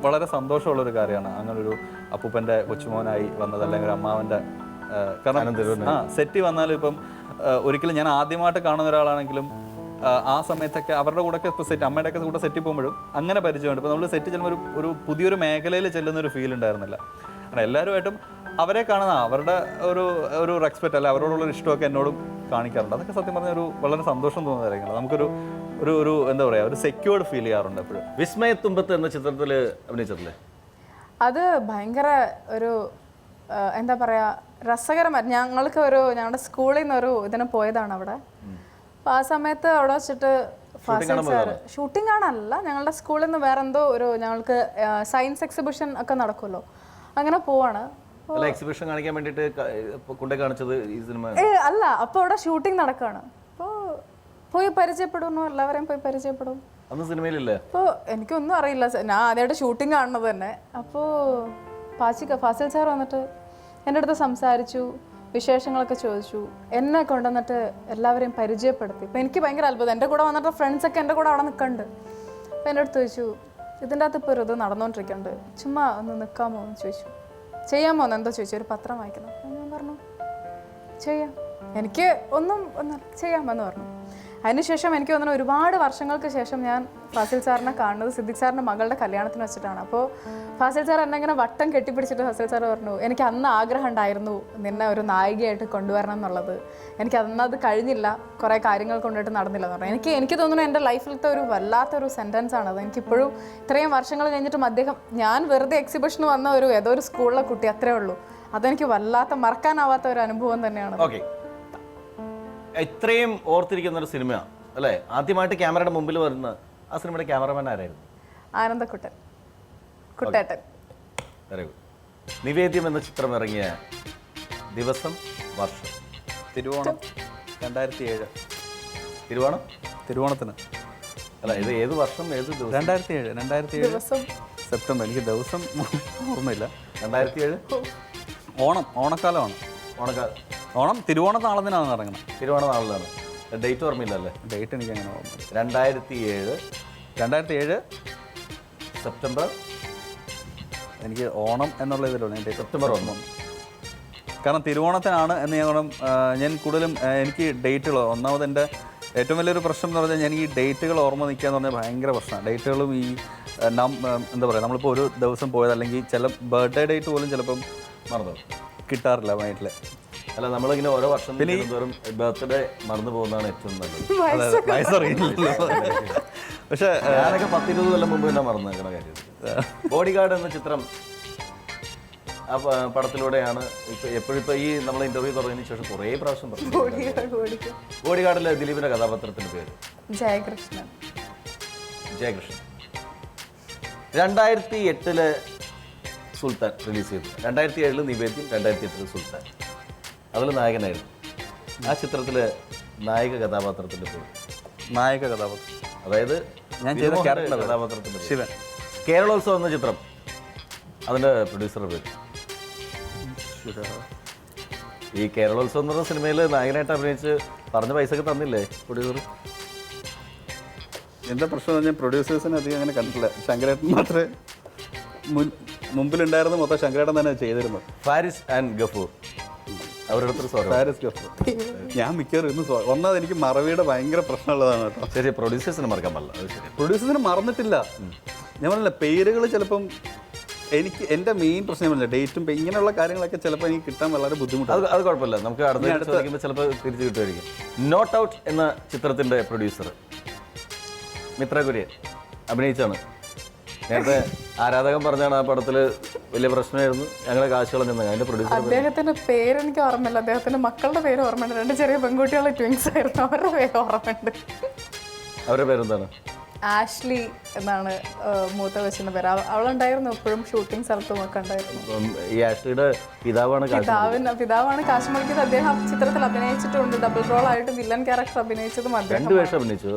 വളരെ സന്തോഷമുള്ളൊരു കാര്യമാണ് അങ്ങനൊരു അപ്പൂപ്പൻ്റെ കൊച്ചുമോനായി വന്നത് അല്ലെങ്കിൽ ഒരു അമ്മാവൻ്റെ. കാരണം സെറ്റ് വന്നാലും ഇപ്പം ഒരിക്കലും ഞാൻ ആദ്യമായിട്ട് കാണുന്ന ഒരാളാണെങ്കിലും ആ സമയത്തൊക്കെ അവരുടെ കൂടെ ഇപ്പോൾ സെറ്റ് അമ്മയുടെയൊക്കെ കൂടെ സെറ്റിൽ പോകുമ്പോഴും അങ്ങനെ പരിചയമുണ്ട്. ഇപ്പോൾ നമ്മൾ സെറ്റ് ചെല്ലുമ്പോൾ ഒരു പുതിയൊരു മേഖലയിൽ ചെല്ലുന്നൊരു ഫീൽ ഉണ്ടായിരുന്നില്ല. കാരണം എല്ലാവരുമായിട്ടും അവരെ കാണുന്ന അവരുടെ ഒരു റെസ്പെക്റ്റ് അല്ല അവരോടുള്ളൊരു ഇഷ്ടമൊക്കെ എന്നോടും കാണിക്കാറുണ്ട്. അതൊക്കെ സത്യം പറഞ്ഞ വളരെ സന്തോഷം തോന്നുന്ന കാര്യങ്ങൾ. നമുക്കൊരു എന്താ പറയുക ഒരു സെക്യൂർഡ് ഫീൽ ചെയ്യാറുണ്ട് എപ്പോഴും. വിസ്മയത്തുമ്പത്ത് എന്ന ചിത്രത്തിൽ അഭിനയിച്ചിട്ടില്ലേ? അത് ഭയങ്കര ഒരു എന്താ പറയുക രസകരമായിരുന്നു. ഞങ്ങളുടെ സ്കൂളിൽ നിന്ന് ഒരു ഇതിന് പോയതാണ് അവിടെ. അപ്പോൾ ആ സമയത്ത് അവിടെ വെച്ചിട്ട് ഫാസിൽ സാർ ഷൂട്ടിംഗ് കാണാനല്ല, ഞങ്ങളുടെ സ്കൂളിൽ നിന്ന് വേറെ എന്തോ ഞങ്ങൾക്ക് സയൻസ് എക്സിബിഷൻ ഒക്കെ നടക്കുമല്ലോ, അങ്ങനെ പോവാണ്. എക്സിബിഷൻ കാണിക്കാൻ വേണ്ടിയിട്ട് കൊണ്ടേ കാണിച്ചത് ഈ സിനിമ അല്ല, അപ്പോൾ അവിടെ ഷൂട്ടിംഗ് നടക്കുകയാണ്. അപ്പോൾ പോയി പരിചയപ്പെടുന്നു, എല്ലാവരെയും പോയി പരിചയപ്പെടും. അന്ന് സിനിമയിലില്ലേ? അപ്പോൾ എനിക്കൊന്നും അറിയില്ല, ഞാൻ ആദ്യമായിട്ട് ഷൂട്ടിംഗ് കാണുന്നത് തന്നെ. അപ്പോൾ ഫാസിൽ സാർ വന്നിട്ട് എൻ്റെ അടുത്ത് സംസാരിച്ചു, വിശേഷങ്ങളൊക്കെ ചോദിച്ചു, എന്നെ കൊണ്ടുവന്നിട്ട് എല്ലാവരെയും പരിചയപ്പെടുത്തി. അപ്പോൾ എനിക്ക് ഭയങ്കര അത്ഭുതം. എൻ്റെ കൂടെ വന്നിട്ട് ഫ്രണ്ട്സൊക്കെ എൻ്റെ കൂടെ അവിടെ നിൽക്കുന്നുണ്ട്. അപ്പോൾ എൻ്റെ അടുത്ത് ചോദിച്ചു, ഇതിൻ്റെ അകത്ത് ഇപ്പോൾ ഒരു ഇത് നടന്നുകൊണ്ടിരിക്കുന്നുണ്ട്, ചുമ്മാ ഒന്ന് നിൽക്കാമോ എന്ന് ചോദിച്ചു. ചെയ്യാമോ എന്ന് എന്തോ ചോദിച്ചു, ഒരു പത്രം വായിക്കണം. ഞാൻ പറഞ്ഞു ചെയ്യാം, എനിക്ക് ഒന്നും ചെയ്യാമെന്ന് പറഞ്ഞു. അതിനുശേഷം എനിക്ക് തോന്നുന്നു ഒരുപാട് വർഷങ്ങൾക്ക് ശേഷം ഞാൻ ഫാസിൽ സാറിനെ കാണുന്നത് സിദ്ദിഖ് സാറിൻ്റെ മകളുടെ കല്യാണത്തിന് വെച്ചിട്ടാണ്. അപ്പോൾ ഫാസിൽ സാർ എന്നെ ഇങ്ങനെ വട്ടം കെട്ടിപ്പിടിച്ചിട്ട് ഫാസിൽ സാർ പറഞ്ഞു, എനിക്ക് അന്ന് ആഗ്രഹം ഉണ്ടായിരുന്നു നിന്നെ ഒരു നായികയായിട്ട് കൊണ്ടുവരണം എന്നുള്ളത്, എനിക്ക് അന്നത് കഴിഞ്ഞില്ല, കുറേ കാര്യങ്ങൾ കൊണ്ടിട്ട് നടന്നില്ല എന്ന് പറഞ്ഞു. എനിക്ക് തോന്നുന്നു എൻ്റെ ലൈഫിലത്തെ ഒരു വല്ലാത്തൊരു സെൻറ്റൻസ് ആണത്. എനിക്കിപ്പോഴും ഇത്രയും വർഷങ്ങൾ കഴിഞ്ഞിട്ടും അദ്ദേഹം, ഞാൻ വെറുതെ എക്സിബിഷന് വന്ന ഏതോ ഒരു സ്കൂളിലെ കുട്ടി, അത്രേ ഉള്ളൂ. അതെനിക്ക് വല്ലാത്ത മറക്കാനാവാത്ത ഒരു അനുഭവം തന്നെയാണ്. ഓക്കെ, ഇത്രയും ഓർത്തിരിക്കുന്ന ഒരു സിനിമ അല്ലേ? ആദ്യമായിട്ട് ക്യാമറയുടെ മുമ്പിൽ വരുന്ന ആ സിനിമയുടെ ക്യാമറമാൻ ആരായിരുന്നു? കുട്ടേട്ടൻ. Very good. നിവേദ്യം എന്ന ചിത്രം ഇറങ്ങിയ ദിവസം വർഷം? തിരുവോണം 2007. തിരുവോണത്തിന് അല്ല, ഇത് ഏത് വർഷം ഏത് ദിവസം? 2007 സെപ്റ്റംബർ. എനിക്ക് ദിവസം ഓർമ്മയില്ല. 2007 ഓണക്കാലമാണ്. ഓണം തിരുവോണ നാളത്തിനാണ് ഇറങ്ങുന്നത്. തിരുവോണ നാളിലാണ്. ഡേറ്റ് ഓർമ്മയില്ലല്ലേ? ഡേറ്റ് എനിക്ക് അങ്ങനെ ഓർമ്മ. 2007 സെപ്റ്റംബർ. എനിക്ക് ഓണം എന്നുള്ള ഇതിലുള്ള സെപ്റ്റംബർ 1. കാരണം തിരുവോണത്തിനാണ് എന്ന് ഞാൻ കൂടുതലും എനിക്ക് ഡേറ്റുകൾ, ഒന്നാമത് എൻ്റെ ഏറ്റവും വലിയൊരു പ്രശ്നം എന്ന് പറഞ്ഞാൽ ഞാൻ ഈ ഡേറ്റുകൾ ഓർമ്മ നിൽക്കുക എന്ന് പറഞ്ഞാൽ ഭയങ്കര പ്രശ്നമാണ്. ഡേറ്റുകളും ഈ എന്താ പറയുക, നമ്മളിപ്പോൾ ഒരു ദിവസം പോയത് അല്ലെങ്കിൽ ചില ബർത്ത്ഡേ ഡേറ്റ് പോലും ചിലപ്പം മറന്നു കിട്ടാറില്ല മൈൻഡിൽ. അല്ല, നമ്മളിങ്ങനെ ഓരോ വർഷം തോറും ബർത്ത്ഡേ മറന്നു പോകുന്നതാണ് ഏറ്റവും നല്ലത്. വയസ്സറിയില്ലല്ലോ. പക്ഷേ ഞാനൊക്കെ 10-20 കൊല്ലം മുമ്പ് തന്നെ മറന്നു നിൽക്കുന്ന കാര്യം. ബോഡിഗാർഡ് എന്ന ചിത്രം, ആ പടത്തിലൂടെയാണ് എപ്പോഴിപ്പോൾ ഈ നമ്മൾ ഇന്റർവ്യൂ തുടങ്ങിയതിന് ശേഷം കുറേ പ്രാവശ്യം പറഞ്ഞു. ബോഡിഗാർഡിലെ ദിലീപിന്റെ കഥാപാത്രത്തിന്റെ പേര്? ജയകൃഷ്ണൻ. 2008 സുൽത്താൻ റിലീസ് ചെയ്തു. 2007 നിവേദ്യം, 2008 സുൽത്താൻ. അതിൽ നായകനായിരുന്നു. ആ ചിത്രത്തിലെ നായിക കഥാപാത്രത്തിന്റെ പേര്? അതായത് ഞാൻ ചെയ്ത കഥാപാത്രത്തിന്റെ ശിവൻ. കേരളോത്സവം എന്ന ചിത്രം, അതിന്റെ പ്രൊഡ്യൂസറുടെ പേര്? ഈ കേരളോത്സവം എന്ന് പറഞ്ഞ സിനിമയിൽ നായകനായിട്ട് അഭിനയിച്ച് പറഞ്ഞ പൈസയൊക്കെ തന്നില്ലേ പ്രൊഡ്യൂസർ? എന്താ പ്രശ്നം എന്ന് പറഞ്ഞാൽ പ്രൊഡ്യൂസേഴ്സിന് അധികം അങ്ങനെ കണ്ടിട്ടില്ല. ശങ്കരേട്ടൻ മാത്രമേ മുമ്പിലുണ്ടായിരുന്ന മൊത്തം ശങ്കരേട്ടൻ തന്നെ ചെയ്തിരുന്നത്. ഫാരിസ് ആൻഡ് ഗഫൂർ അവരുടെ അടുത്തൊരു സോറി. ഫാരിസ് ഗഫൂർ. ഞാൻ മിക്കവാറും ഇന്ന് ഒന്നാമത് എനിക്ക് മറവിയുടെ ഭയങ്കര പ്രശ്നമുള്ളതാണ് കേട്ടോ. ശരി, പ്രൊഡ്യൂസേഴ്സിന് മറക്കാൻ പാടില്ല, അത് ശരി. പ്രൊഡ്യൂസേഴ്സിന് മറന്നിട്ടില്ല. ഞാൻ പറഞ്ഞില്ല, പേരുകൾ ചിലപ്പം എനിക്ക് എൻ്റെ മെയിൻ പ്രശ്നം പറഞ്ഞില്ല, ഡേറ്റും ഇങ്ങനെയുള്ള കാര്യങ്ങളൊക്കെ ചിലപ്പോൾ എനിക്ക് കിട്ടാൻ വളരെ ബുദ്ധിമുട്ടാണ്. അത് കുഴപ്പമില്ല, നമുക്ക് അടുത്ത ചോദിക്കുമ്പോൾ ചിലപ്പോൾ തിരിച്ചു കിട്ടുമായിരിക്കും. നോട്ട് ഔട്ട് എന്ന ചിത്രത്തിൻ്റെ പ്രൊഡ്യൂസർ മിത്ര കുര്യൻ അഭിനയിച്ചാണ്. നേരത്തെ ആരാധകൻ പറഞ്ഞാണ് ആ പടത്തിൽ വലിയ പ്രശ്നമായിരുന്നു, ഞങ്ങളെ കാശ് കളഞ്ഞത്. അതിൻ്റെ പ്രൊഡ്യൂസർ അദ്ദേഹത്തിന്റെ പേര് എനിക്ക് ഓർമ്മയില്ല, അദ്ദേഹത്തിന്റെ മക്കളുടെ പേര് ഓർമ്മയുണ്ട്. 2 ചെറിയ പെൺകുട്ടികളെ ട്വിൻസ് ആയിരുന്നു, അവരുടെ പേര് ഓർമ്മയുണ്ട്. അവരുടെ പേരെന്താണ്? ആഷ്ലി എന്നാണ് മൂത്ത കൊച്ചിന്റെ പേര്. അവളുണ്ടായിരുന്നു, എപ്പോഴും ഷൂട്ടിംഗ് സ്ഥലത്തും ഒക്കെ ഉണ്ടായിരുന്നു. ഈ ആഷ്ലിയുടെ പിതാവാണ് പിതാവാണ് കാശ് മുടക്കിയത്. അദ്ദേഹം ചിത്രത്തിൽ അഭിനയിച്ചിട്ടുണ്ട്, ഡബിൾ റോൾ ആയിട്ട് വില്ലൻ ക്യാരക്ടർ അഭിനയിച്ചതും അദ്ദേഹം. 2 വേഷം അഭിനയിച്ചു.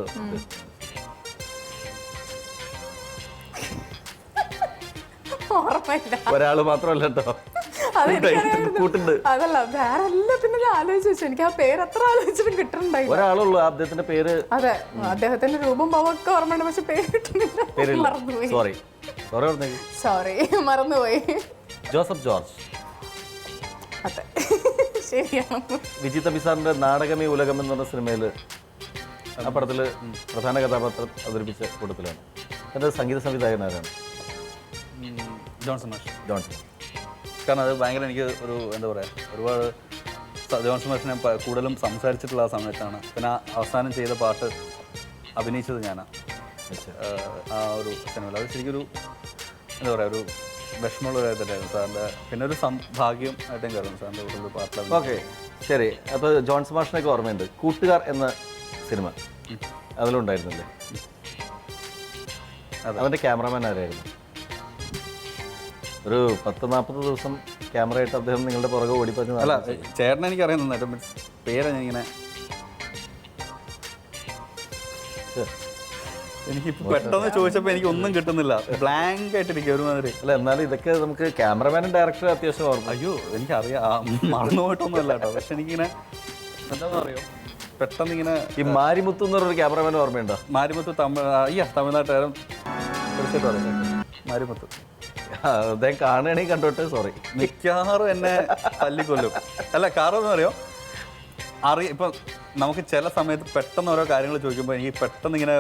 ഓർമ്മയില്ല, ഒരാള് മാത്രമല്ല കേട്ടോ, കൂട്ടുണ്ട്. അതല്ല, വേറെ എല്ലാത്തിനും ഞാൻ ആലോചിച്ച് വെച്ചു. എനിക്ക് ആ പേര് എത്ര ആലോചിച്ചിട്ടും കിട്ടുന്നുണ്ടായില്ല. ഒരാളുള്ളൂ അദ്ദേഹത്തിന്റെ പേര്. അതെ, അദ്ദേഹത്തിന്റെ രൂപം ഭാവമൊക്കെ ഓർമ്മയുണ്ട്, പക്ഷെ പേര് കിട്ടുന്നില്ല. മറന്നുപോയി. സോറി, മറന്നുപോയി. Joseph George. അതെ, ശരിയാണ്. വിജിത് അബിസാറിന്റെ നാടകമേ ഉലകം എന്ന് പറഞ്ഞ സിനിമയിൽ ആ പടത്തിൽ പ്രധാന കഥാപാത്രം അവതരിപ്പിച്ച കൂട്ടത്തിലാണ്. എൻ്റെ സംഗീത സംവിധായകനാരാണ്? ജോൺസൺ മാഷ്. ജോൺസൺ. കാരണം അത് ഭയങ്കര എനിക്ക് ഒരു എന്താ പറയുക, ഒരുപാട് ജോൺസൺ മാഷിനെ കൂടുതലും സംസാരിച്ചിട്ടുള്ള ആ സമയത്താണ്. പിന്നെ അവസാനം ചെയ്ത പാട്ട് അഭിനയിച്ചത് ഞാനാണ് ആ ഒരു സിനിമയിൽ. അത് ശരിക്കും ഒരു എന്താ പറയുക, ഒരു വിഷമമുള്ള ഒരു ഇതായിരുന്നു സാറിൻ്റെ. പിന്നെ ഒരു ഭാഗ്യം ആയിട്ടും കയറുന്നു സാറിൻ്റെ ഒരു പാട്ടിൽ. ഓക്കെ, ശരി. അപ്പോൾ ജോൺസൺ മാഷിനൊക്കെ ഓർമ്മയുണ്ട്. കൂട്ടുകാർ എന്ന സിനിമ അതിലുണ്ടായിരുന്നില്ലേ? അവൻ്റെ ക്യാമറമാൻ ആരായിരുന്നു? ഒരു 10-40 ദിവസം ക്യാമറയായിട്ട് അദ്ദേഹം നിങ്ങളുടെ പുറകെ ഓടിപ്പഞ്ഞു. അല്ല, ചേട്ടനെ എനിക്ക് അറിയാൻ നന്നായിട്ട്, മീൻസ് പേരാ ഞാൻ ഇങ്ങനെ എനിക്കിപ്പോൾ പെട്ടെന്ന് ചോദിച്ചപ്പോൾ എനിക്ക് ഒന്നും കിട്ടുന്നില്ല, ബ്ലാങ്ക് ആയിട്ടിരിക്കും ഒരുമാതിരി. അല്ല, എന്നാലും ഇതൊക്കെ നമുക്ക് ക്യാമറമാനും ഡയറക്ടറും അത്യാവശ്യം ഓർമ്മ. അയ്യോ, എനിക്കറിയാം, മറന്നു പോയിട്ടൊന്നും അല്ല കേട്ടോ. പക്ഷെ എനിക്കിങ്ങനെ എന്താണെന്ന് അറിയോ, പെട്ടെന്ന് ഇങ്ങനെ ഈ മാരിമുത്തു എന്ന് പറഞ്ഞൊരു ക്യാമറമാൻ ഓർമ്മയുണ്ടോ? മാരിമുത്ത് തമിഴ്നാട്ടുകാരൻ തീർച്ചയായിട്ടും അറിയാം. മാരിമുത്ത് അദ്ദേഹം കാണുകയാണെങ്കിൽ കണ്ടോട്ടെ. സോറി, മിക്കവാറും എന്നെ തല്ലിക്കൊല്ലും. അല്ല, കാരണം എന്ന് അറിയോ, ഇപ്പം നമുക്ക് ചില സമയത്ത് പെട്ടെന്ന് ഓരോ കാര്യങ്ങൾ ചോദിക്കുമ്പോൾ എനിക്ക് പെട്ടെന്ന് ഇങ്ങനെ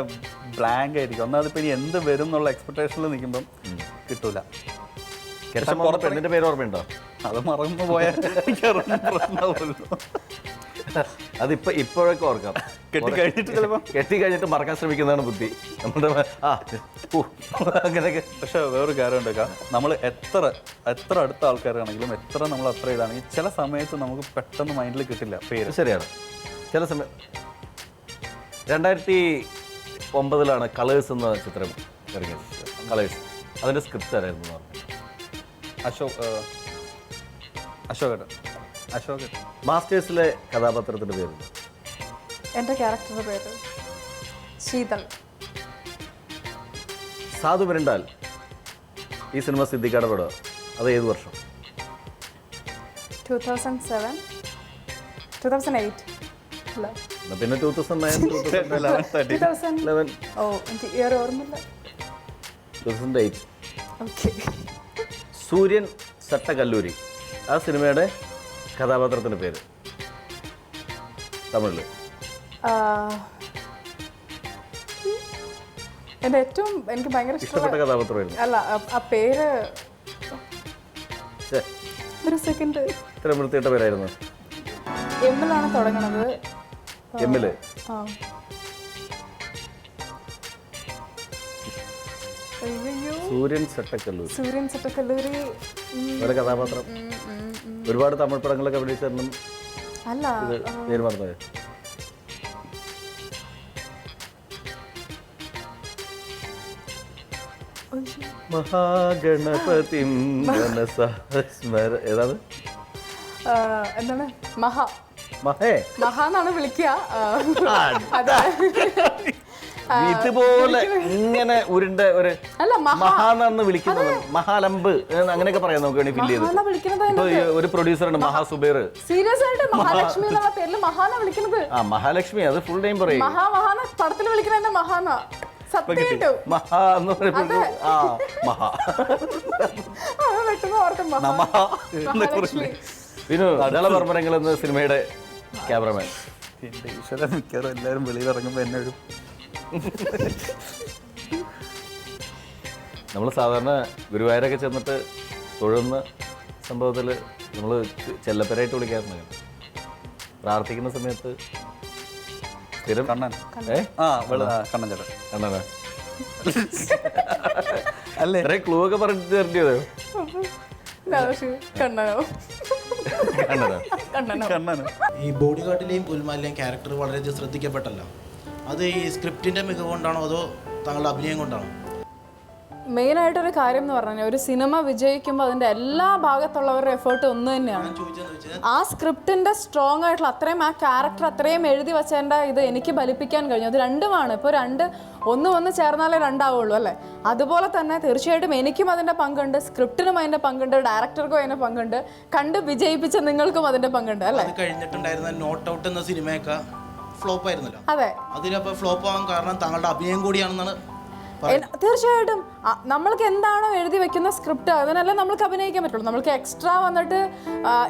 ബ്ലാങ്ക് ആയിരിക്കും. ഒന്നാമത് ഇപ്പം ഇനി എന്ത് വരും എന്നുള്ള എക്സ്പെക്ടേഷനിൽ നിൽക്കുമ്പം കിട്ടൂല. പെണ്ണിന്റെ പേര് ഓർമ്മയുണ്ടോ? അത് മറന്നു പോയാൽ അതിപ്പോ ഇപ്പോഴൊക്കെ ഓർക്കാം. കെട്ടിക്കഴിഞ്ഞിട്ട് മറക്കാൻ ശ്രമിക്കുന്നതാണ് ബുദ്ധി നമ്മുടെ. അങ്ങനെയൊക്കെ. പക്ഷെ വേറൊരു കാര്യം ഉണ്ടേക്കാം, നമ്മൾ എത്ര അടുത്ത ആൾക്കാരാണെങ്കിലും എത്ര നമ്മൾ അത്ര ഇതാണെങ്കിൽ ചില സമയത്ത് നമുക്ക് പെട്ടെന്ന് മൈൻഡിൽ കിട്ടില്ല പേര്. ശരിയാണ്. ചില സമയം 2009 കളേഴ്സ് എന്ന ചിത്രം ഇറങ്ങിയത്. കളേഴ്സ്, അതിൻ്റെ സ്ക്രിപ്റ്റ് ആരായിരുന്നു? അശോകൻ. മാസ്റ്റേഴ്സിലെ കഥാപാത്രത്തിൻ്റെ പേര്? എൻ്റെ ക്യാരക്ടറിൻ്റെ പേര് ശീതൾ. സാധു മിരണ്ടാൽ ഈ സിനിമ സിദ്ദിഖാടെ പടം. അത് ഏത് വർഷം? 2007, 2008. പിന്നെ 2009, 2011. ഓ, എനിക്ക് ഇയർ ഓർമ്മയില്ല. 2008. ഓക്കെ. സൂര്യൻ സട്ടകല്ലൂരി ആ സിനിമയുടെ കഥാപാത്രത്തിൻ്റെ പേര് തമിഴില്? എൻ്റെ ഏറ്റവും എനിക്ക് ഭയങ്കര ഇഷ്ടപ്പെട്ട കഥാപാത്രമായിരുന്നു. അല്ല, ആ പേര് ഒരു സെക്കൻഡ്. ഇത്ര വൃത്തിയിട്ട പേരായിരുന്നു. എമ്മിലാണ് തുടങ്ങണത്. എമ്മില്? സൂര്യൻ സട്ടക്കല്ലൂരി ഒരു കഥാപാത്രം. ഒരുപാട് തമിഴ് പടങ്ങളൊക്കെ അഭിനയിച്ചൊന്നും അല്ല, പേര് മറന്നത്. മഹാഗണപതി ഏതാണ്? എന്താണ്? മഹാന്നാണ് വിളിക്കുക. ഇതുപോലെ ഇങ്ങനെ ഉരുണ്ട ഒരു അല്ല മഹാന്ന് വിളിക്കുന്നത് മഹാലമ്പ് അങ്ങനെയൊക്കെ പറയാം നമുക്ക് വേണ്ടി ഫില്ല് ചെയ്ത്. വിളിക്കുന്നത് ഇപ്പൊ ഈ ഒരു പ്രൊഡ്യൂസർ ഉണ്ട് മഹാ സുബൈർ. സീരിയസ് ആയിട്ട് മഹാലക്ഷ്മി എന്നുള്ള പേരിൽ മഹാന വിളിക്കുന്നത്. ആ മഹാലക്ഷ്മി അത് ഫുൾ ടൈം പറയും. മഹാന പടത്തിൽ വിളിക്കുന്ന മഹാന സത്യമായിട്ടും മഹാ എന്ന് പറയുന്നത് ആ മഹാ മഹാലക്ഷ്മി. പിന്നെ ദളപർമ്മരങ്ങൾ എന്ന സിനിമയുടെ ക്യാമറമാൻ. എൻ്റെ ഈശ്വര മിക്കവാറും എല്ലാവരും വെളിയിൽ ഇറങ്ങുമ്പോൾ എന്നെ ഒരു നമ്മൾ സാധാരണ ഗുരുവായൂരൊക്കെ ചെന്നിട്ട് തൊഴുന്ന സംഭവത്തിൽ നമ്മൾ ചെല്ലപ്പേരായിട്ട് വിളിക്കാറുണ്ട്. പ്രാർത്ഥിക്കുന്ന സമയത്ത് സ്ഥിരം കണ്ണൻ കണ്ണൻ ചേട്ടൻ കണ്ണനാ അല്ലേ? ഇത്രയും ക്ലൂ ഒക്കെ പറഞ്ഞു തരേണ്ടത് കണ്ണനോ കണ്ണനാ. കണ്ണൻ ഈ ബോഡി ഗാർഡിലെയും ഗുൽമാലിലെയും ക്യാരക്ടർ വളരെയധികം ശ്രദ്ധിക്കപ്പെട്ടല്ലോ. അത് ഈ സ്ക്രിപ്റ്റിന്റെ മികവ് കൊണ്ടാണോ അതോ താങ്കളുടെ അഭിനയം കൊണ്ടാണോ? മെയിനായിട്ടൊരു കാര്യം എന്ന് പറഞ്ഞാൽ ഒരു സിനിമ വിജയിക്കുമ്പോൾ അതിൻ്റെ എല്ലാ ഭാഗത്തുള്ളവരുടെ എഫേർട്ട് ഒന്ന് തന്നെയാണ്. ആ സ്ക്രിപ്റ്റിൻ്റെ സ്ട്രോങ് ആയിട്ടുള്ള അത്രയും ആ ക്യാരക്ടർ അത്രയും എഴുതി വെച്ചതിൻ്റെ ഇത് എനിക്ക് ഫലിപ്പിക്കാൻ കഴിഞ്ഞു. അത് രണ്ടുമാണ്. ഇപ്പോൾ ഒന്ന് വന്ന് ചേർന്നാലേ രണ്ടാവുള്ളൂ അല്ലേ? അതുപോലെ തന്നെ തീർച്ചയായിട്ടും എനിക്കും അതിൻ്റെ പങ്കുണ്ട്, സ്ക്രിപ്റ്റിനും അതിൻ്റെ പങ്കുണ്ട്, ഡയറക്ടർക്കും അതിൻ്റെ പങ്കുണ്ട്, കണ്ട് വിജയിപ്പിച്ച നിങ്ങൾക്കും അതിൻ്റെ പങ്കുണ്ട് അല്ലേ? അത് കഴിഞ്ഞിട്ടുണ്ടായിരുന്ന നോട്ട് ഔട്ട് എന്ന സിനിമയൊക്കെ ഫ്ലോപ്പ് ആയിരുന്നല്ലോ. അതെ. അതിലപ്പോൾ ഫ്ലോപ്പ് ആവാൻ കാരണം താങ്കളുടെ അഭിനയം കൂടിയാണെന്നാണ്. തീർച്ചയായിട്ടും നമ്മൾക്ക് എന്താണോ എഴുതി വെക്കുന്ന സ്ക്രിപ്റ്റ് അതിനല്ലേ നമ്മൾക്ക് അഭിനയിക്കാൻ പറ്റുള്ളൂ. നമ്മൾക്ക് എക്സ്ട്രാ വന്നിട്ട്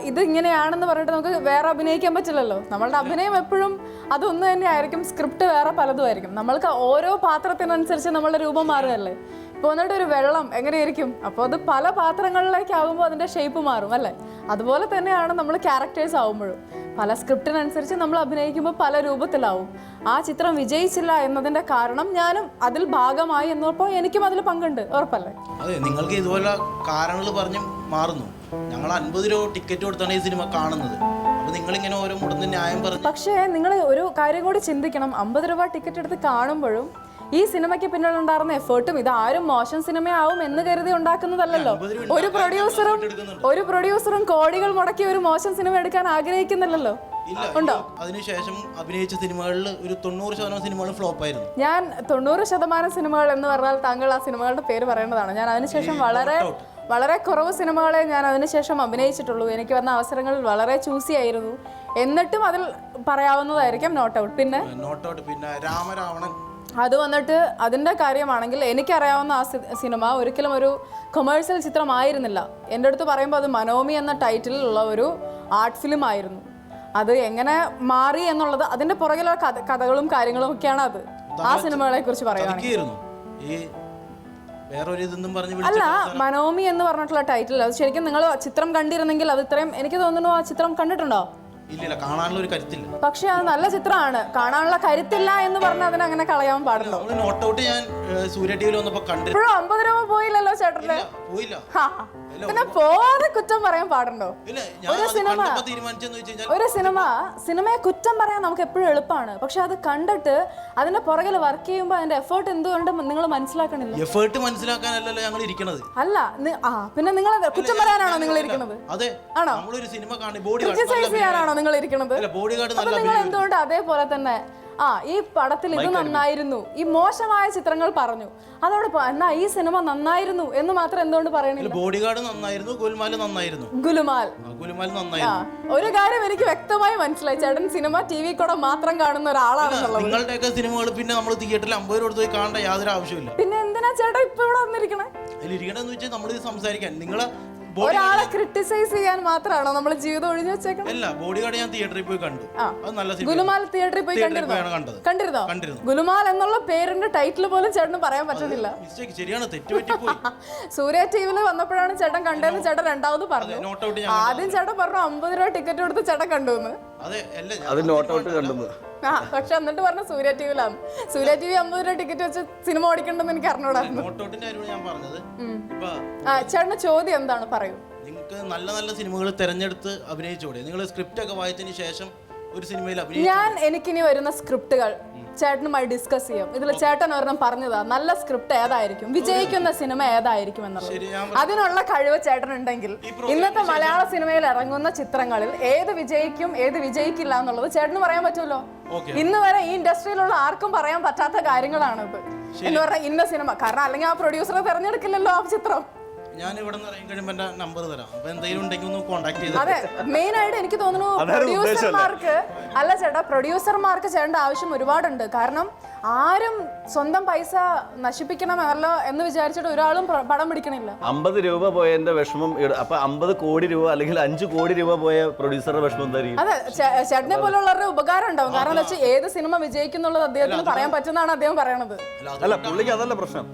ഇത് ഇങ്ങനെയാണെന്ന് പറഞ്ഞിട്ട് നമുക്ക് വേറെ അഭിനയിക്കാൻ പറ്റില്ലല്ലോ. നമ്മളുടെ അഭിനയം എപ്പോഴും അതൊന്നു തന്നെ ആയിരിക്കും, സ്ക്രിപ്റ്റ് വേറെ പലതും ആയിരിക്കും. നമ്മൾക്ക് ഓരോ പാത്രത്തിനനുസരിച്ച് നമ്മളുടെ രൂപം മാറുകയല്ലേ. ഇപ്പോൾ വന്നിട്ട് ഒരു വെള്ളം എങ്ങനെയായിരിക്കും, അപ്പോൾ അത് പല പാത്രങ്ങളിലേക്കാകുമ്പോൾ അതിൻ്റെ ഷേപ്പ് മാറും അല്ലേ? അതുപോലെ തന്നെയാണ് നമ്മൾ ക്യാരക്ടേഴ്സ് ആവുമ്പോഴും പല സ്ക്രിപ്റ്റിനനുസരിച്ച് നമ്മൾ അഭിനയിക്കുമ്പോൾ പല രൂപത്തിലാവും. ആ ചിത്രം വിജയിച്ചില്ല എന്നതിൻ്റെ കാരണം ഞാനും അതിൽ ഭാഗമായി എന്നപ്പോൾ എനിക്കും അതിൽ പങ്കുണ്ട്, ഉറപ്പല്ലേ? അതെ, നിങ്ങൾക്ക് ഇതുപോലെ കാരണങ്ങൾ പറഞ്ഞ് മാറുന്നു. ഞങ്ങൾ 50 രൂപ ടിക്കറ്റ് കൊടുത്താണ് ഈ സിനിമ കാണുന്നത്. അപ്പോൾ നിങ്ങളിങ്ങനെ ഓരോ മുടന്ന് ന്യായം പറഞ്ഞു. പക്ഷേ നിങ്ങൾ ഒരു കാര്യം കൂടി ചിന്തിക്കണം. 50 രൂപ ടിക്കറ്റ് എടുത്ത് കാണുമ്പോഴും ഈ സിനിമയ്ക്ക് പിന്നിലുണ്ടായിരുന്ന എഫേർട്ടും ഇത് ആരും മോശം സിനിമയാവും എന്ന് കരുതി ഉണ്ടാക്കുന്നതല്ലല്ലോ. ഒരു പ്രൊഡ്യൂസറും കോടികൾ മുടക്കി ഒരു മോശം സിനിമ എടുക്കാൻ ആഗ്രഹിക്കുന്നില്ലല്ലോ. ഉണ്ടോ? അതിനുശേഷം അഭിനയിച്ച സിനിമകളിൽ ഒരു 90% സിനിമകൾ ഫ്ലോപ്പ് ആയിരുന്നു. ഞാൻ 90% സിനിമകൾ എന്ന് പറഞ്ഞാൽ താങ്കൾ ആ സിനിമകളുടെ പേര് പറയേണ്ടതാണ്. ഞാൻ അതിനുശേഷം വളരെ കുറവ് സിനിമകളെ ഞാൻ അതിനുശേഷം അഭിനയിച്ചിട്ടുള്ളൂ. എനിക്ക് വന്ന അവസരങ്ങൾ വളരെ ചൂസി ആയിരുന്നു. എന്നിട്ടും അതിൽ പറയാവുന്നതായിരിക്കും നോട്ട് ഔട്ട്. പിന്നെ രാമരാവണൻ അത് വന്നിട്ട് അതിൻ്റെ കാര്യമാണെങ്കിൽ എനിക്കറിയാവുന്ന ആ സിനിമ ഒരിക്കലും ഒരു കൊമേഴ്സ്യൽ ചിത്രമായിരുന്നില്ല. എൻ്റെ അടുത്ത് പറയുമ്പോൾ അത് മനോമി എന്ന ടൈറ്റിലുള്ള ഒരു ആർട്ട് ഫിലിം ആയിരുന്നു. അത് എങ്ങനെ മാറി എന്നുള്ളത് അതിൻ്റെ പുറകിലുള്ള കഥകളും കാര്യങ്ങളും ഒക്കെയാണ്. അത് ആ സിനിമകളെ കുറിച്ച് പറയുകയാണെങ്കിൽ അല്ല, മനോമി എന്ന് പറഞ്ഞിട്ടുള്ള ടൈറ്റിൽ അത് ശരിക്കും നിങ്ങൾ ചിത്രം കണ്ടിരുന്നെങ്കിൽ അത് ഇത്രയും എനിക്ക് തോന്നുന്നു. ആ ചിത്രം കണ്ടിട്ടുണ്ടോ? ഇല്ല, കാണാനുള്ള ഒരു കരുത്തില്ല. പക്ഷെ അത് നല്ല ചിത്രമാണ്. കാണാനുള്ള കരുത്തില്ല എന്ന് പറഞ്ഞാൽ അതിനെ അങ്ങനെ കളയാൻ പാടുണ്ടോ? നോട്ട് ഔട്ട് ഞാൻ സൂര്യ ടിവിയിൽ വന്നപ്പോൾ കണ്ടു. ഇപ്പോഴും 50 രൂപ പോയില്ലല്ലോ ചേട്ടന്റെ. പോയില്ല. പിന്നെ പോവാതെ കുറ്റം പറയാൻ പാടുണ്ടോ? ഒരു സിനിമയെ കുറ്റം പറയാൻ നമുക്ക് എപ്പോഴും എളുപ്പമാണ്. പക്ഷെ അത് കണ്ടിട്ട് അതിന്റെ പുറകിൽ വർക്ക് ചെയ്യുമ്പോൾ അതിന്റെ എഫേർട്ട് എന്തുകൊണ്ട് നിങ്ങൾ മനസ്സിലാക്കണില്ല? എഫേർട്ട് മനസ്സിലാക്കാനല്ലല്ലോ ഞങ്ങൾ ഇരിക്കണത്. അല്ല, പിന്നെ നിങ്ങൾ കുറ്റം പറയാനാണോ നിങ്ങൾ ഇരിക്കുന്നത്? അതെ, ആണോ? നമ്മളൊരു സിനിമ ക്രിറ്റിസൈസ് ചെയ്യാനാണോ നിങ്ങൾ ഇരിക്കുന്നത്? നിങ്ങൾ എന്തുകൊണ്ട് അതേപോലെ തന്നെ ഈ പടത്തിൽ ഇത് നന്നായിരുന്നു, ഈ മോശമായ ചിത്രങ്ങൾ പറഞ്ഞു, അതോടൊപ്പം എന്നാ ഈ സിനിമ നന്നായിരുന്നു എന്ന് മാത്രം എന്തുകൊണ്ട് പറയണില്ല? ബോഡിഗാർഡ് നന്നായിരുന്നു, ഗുലുമാൽ നന്നായിരുന്നു. ഗുലുമാൽ നന്നായിരുന്നു. ഒരു കാര്യം എനിക്ക് വ്യക്തമായി മനസ്സിലായി, ചേട്ടൻ സിനിമ TV കൂടെ മാത്രം കാണുന്ന ഒരാളാണെന്നുള്ളത്. നിങ്ങളുടെയൊക്കെ സിനിമകൾ പിന്നെ നമ്മൾ തിയേറ്ററിൽ 50 രൂപ കൊടുത്ത് കാണേണ്ട യാതൊരു ആവശ്യമില്ല. പിന്നെ എന്തിനാ ചേട്ടാ ഇപ്പൊ ഇവിടെ വന്നിരിക്കണേ? ഇരിക്കണെന്ന് വെച്ചാൽ നമ്മൾ സംസാരിക്കാൻ നിങ്ങളെ ഒരാളെ ക്രിട്ടിസൈസ് ചെയ്യാൻ മാത്രമാണോ നമ്മൾ ജീവിതം ഒഴിഞ്ഞു വെച്ചേക്കണം? അല്ല, ബോഡിഗാർഡ് ഞാൻ തിയേറ്ററിൽ പോയി കണ്ടു. അത് നല്ല സിനിമ. ഗുലുമാൽ തിയേറ്ററിൽ പോയി കണ്ടിരുന്നോ? ഗുലുമാൽ എന്നുള്ള പേരിന്റെ ടൈറ്റിൽ പോലും ചേട്ടന് പറയാൻ പറ്റുന്നില്ല. ശരിയാണ്, തെറ്റുപറ്റിപ്പോയി. സൂര്യ ടിവിയിൽ വന്നപ്പോഴാണ് ചേട്ടൻ കണ്ടതെന്ന് ചേട്ടൻ രണ്ടാമത് പറഞ്ഞു. ആദ്യം ചേട്ടൻ പറഞ്ഞു 50 രൂപ ടിക്കറ്റ് കൊടുത്ത് ചേട്ടൻ കണ്ടു. പക്ഷെ എന്നിട്ട് പറഞ്ഞു സൂര്യ ടിവിയിലാണ്. സൂര്യ TV 50 രൂപ ടിക്കറ്റ് വെച്ച് സിനിമ ഓടിക്കണ്ടെന്ന് എനിക്ക് അറിഞ്ഞൂടായിരുന്നു. ചേട്ടന്റെ ചോദ്യം എന്താണ്? പറയൂ. നിങ്ങൾക്ക് നല്ല നല്ല സിനിമകൾ തിരഞ്ഞെടുത്ത് അഭിനയിച്ചൂടെ? നിങ്ങൾ സ്ക്രിപ്റ്റ് ഒക്കെ വായിച്ചതിന് ശേഷം ഒരു സിനിമയിൽ എനിക്കിനി വരുന്ന സ്ക്രിപ്റ്റുകൾ ചേട്ടനുമായി ഡിസ്കസ് ചെയ്യും. ഇതിൽ ചേട്ടൻ ഒരെണ്ണം പറഞ്ഞതാ നല്ല സ്ക്രിപ്റ്റ് ഏതായിരിക്കും, വിജയിക്കുന്ന സിനിമ ഏതായിരിക്കും എന്നുള്ളത്. അതിനുള്ള കഴിവ് ചേട്ടനുണ്ടെങ്കിൽ ഇന്നത്തെ മലയാള സിനിമയിൽ ഇറങ്ങുന്ന ചിത്രങ്ങളിൽ ഏത് വിജയിക്കും ഏത് വിജയിക്കില്ല എന്നുള്ളത് ചേട്ടന് പറയാൻ പറ്റുമല്ലോ. ഇന്ന് വരെ ഈ ഇൻഡസ്ട്രിയിലുള്ള ആർക്കും പറയാൻ പറ്റാത്ത കാര്യങ്ങളാണിത് എന്ന് പറഞ്ഞാൽ ഇന്ന സിനിമ. കാരണം അല്ലെങ്കിൽ ആ പ്രൊഡ്യൂസറെ തെരഞ്ഞെടുക്കില്ലല്ലോ ആ ചിത്രം. ഞാൻ ഇവിടെ നിന്ന് ഇറങ്ങി കഴിയുമ്പോൾ എൻ്റെ നമ്പർ തരാം, അപ്പൊ എന്തെങ്കിലും ഉണ്ടെങ്കിൽ ഒന്ന് കോൺടാക്ട് ചെയ്ത്. അതെ, മെയിൻ ആയിട്ട് എനിക്ക് തോന്നുന്നു പ്രൊഡ്യൂസർമാർക്ക് ചെയ്യേണ്ട ആവശ്യം ഒരുപാടുണ്ട്. കാരണം ആരും സ്വന്തം പൈസ നശിപ്പിക്കണമല്ലോ എന്ന് വിചാരിച്ചിട്ട് ഒരാളും പടം പിടിക്കണില്ല. 50 രൂപ പോയതിന്റെ വിഷമം അപ്പൊ 50 കോടി രൂപ അല്ലെങ്കിൽ 5 കോടി രൂപ പോയ പ്രൊഡ്യൂസറുടെ വിഷമം എന്തായിരിക്കും? അതെ, ചേട്ടനെ പോലുള്ളവരുടെ ഉപകാരം ഉണ്ടാവും. കാരണം എന്താ വെച്ചാൽ ഏത് സിനിമ വിജയിക്കുന്നുള്ളത് അദ്ദേഹത്തിന് പറയാൻ പറ്റുന്നതാണ് അദ്ദേഹം പറയണത്. അല്ല, പുള്ളിക്ക് അതല്ല പ്രശ്നം.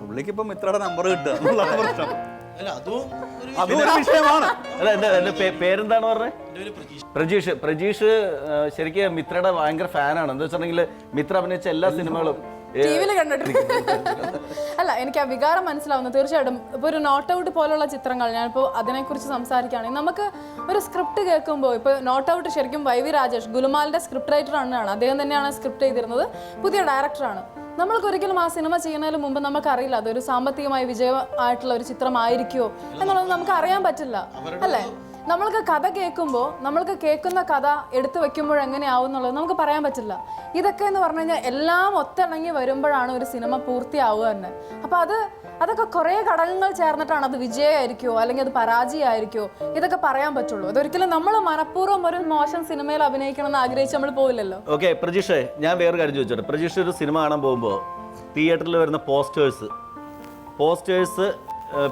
പുള്ളിക്ക് ഇപ്പം ഇത്രയുടെ നമ്പർ കിട്ടുക എന്നുള്ളതാണ് പ്രശ്നം. അതും ഒരു വിഷയമാണ്. അല്ല, എന്റെ പേരെന്താണ് പറഞ്ഞത്? പ്രജീഷ് ശരിക്കും മിത്രയുടെ ഭയങ്കര ഫാനാണ്. എന്താ വെച്ചിട്ടുണ്ടെങ്കിൽ മിത്ര അഭിനയിച്ച എല്ലാ സിനിമകളും ടിവിയിൽ കണ്ടിട്ടുണ്ട്. അല്ല, എനിക്ക് ആ വികാരം മനസ്സിലാവുന്നു. തീർച്ചയായിട്ടും ഇപ്പോൾ ഒരു നോട്ട് ഔട്ട് പോലുള്ള ചിത്രങ്ങൾ, ഞാനിപ്പോൾ അതിനെക്കുറിച്ച് സംസാരിക്കുകയാണെങ്കിൽ നമുക്ക് ഒരു സ്ക്രിപ്റ്റ് കേൾക്കുമ്പോൾ ഇപ്പോൾ നോട്ട് ഔട്ട് ശരിക്കും YV രാജേഷ് ഗുലുമാലിൻ്റെ സ്ക്രിപ്റ്റ് റൈറ്റർ ആണ്. അദ്ദേഹം തന്നെയാണ് സ്ക്രിപ്റ്റ് ചെയ്തിരുന്നത്. പുതിയ ഡയറക്ടറാണ്. നമ്മൾക്ക് ഒരിക്കലും ആ സിനിമ ചെയ്യുന്നതിന് മുമ്പ് നമുക്കറിയില്ല അതൊരു സാമ്പത്തികമായി വിജയമായിട്ടുള്ള ഒരു ചിത്രമായിരിക്കുമോ എന്നുള്ളത് നമുക്ക് അറിയാൻ പറ്റില്ല, അല്ലേ? നമ്മൾക്ക് കഥ കേൾക്കുമ്പോൾ നമ്മൾക്ക് കേൾക്കുന്ന കഥ എടുത്തു വെക്കുമ്പോൾ എങ്ങനെയാവും എന്നുള്ളത് നമുക്ക് പറയാൻ പറ്റില്ല. ഇതൊക്കെ എന്ന് പറഞ്ഞു കഴിഞ്ഞാൽ എല്ലാം ഒത്തിണങ്ങി വരുമ്പോഴാണ് ഒരു സിനിമ പൂർത്തിയാവുക തന്നെ. അപ്പോൾ അതൊക്കെ കുറേ ഘടകങ്ങൾ ചേർന്നിട്ടാണ് അത് വിജയമായിരിക്കുമോ അല്ലെങ്കിൽ അത് പരാജയമായിരിക്കുമോ ഇതൊക്കെ പറയാൻ പറ്റുള്ളൂ. അതൊരിക്കലും നമ്മൾ മനഃപൂർവ്വം ഒരു മോശം സിനിമയിൽ അഭിനയിക്കണം എന്ന് ആഗ്രഹിച്ച് നമ്മൾ പോവില്ലല്ലോ. ഓക്കെ പ്രജീഷേ, ഞാൻ വേറൊരു കാര്യം ചോദിച്ചോട്ടെ. പ്രജീഷ് ഒരു സിനിമ കാണാൻ പോകുമ്പോൾ തിയേറ്ററിൽ വരുന്ന പോസ്റ്റേഴ്സ്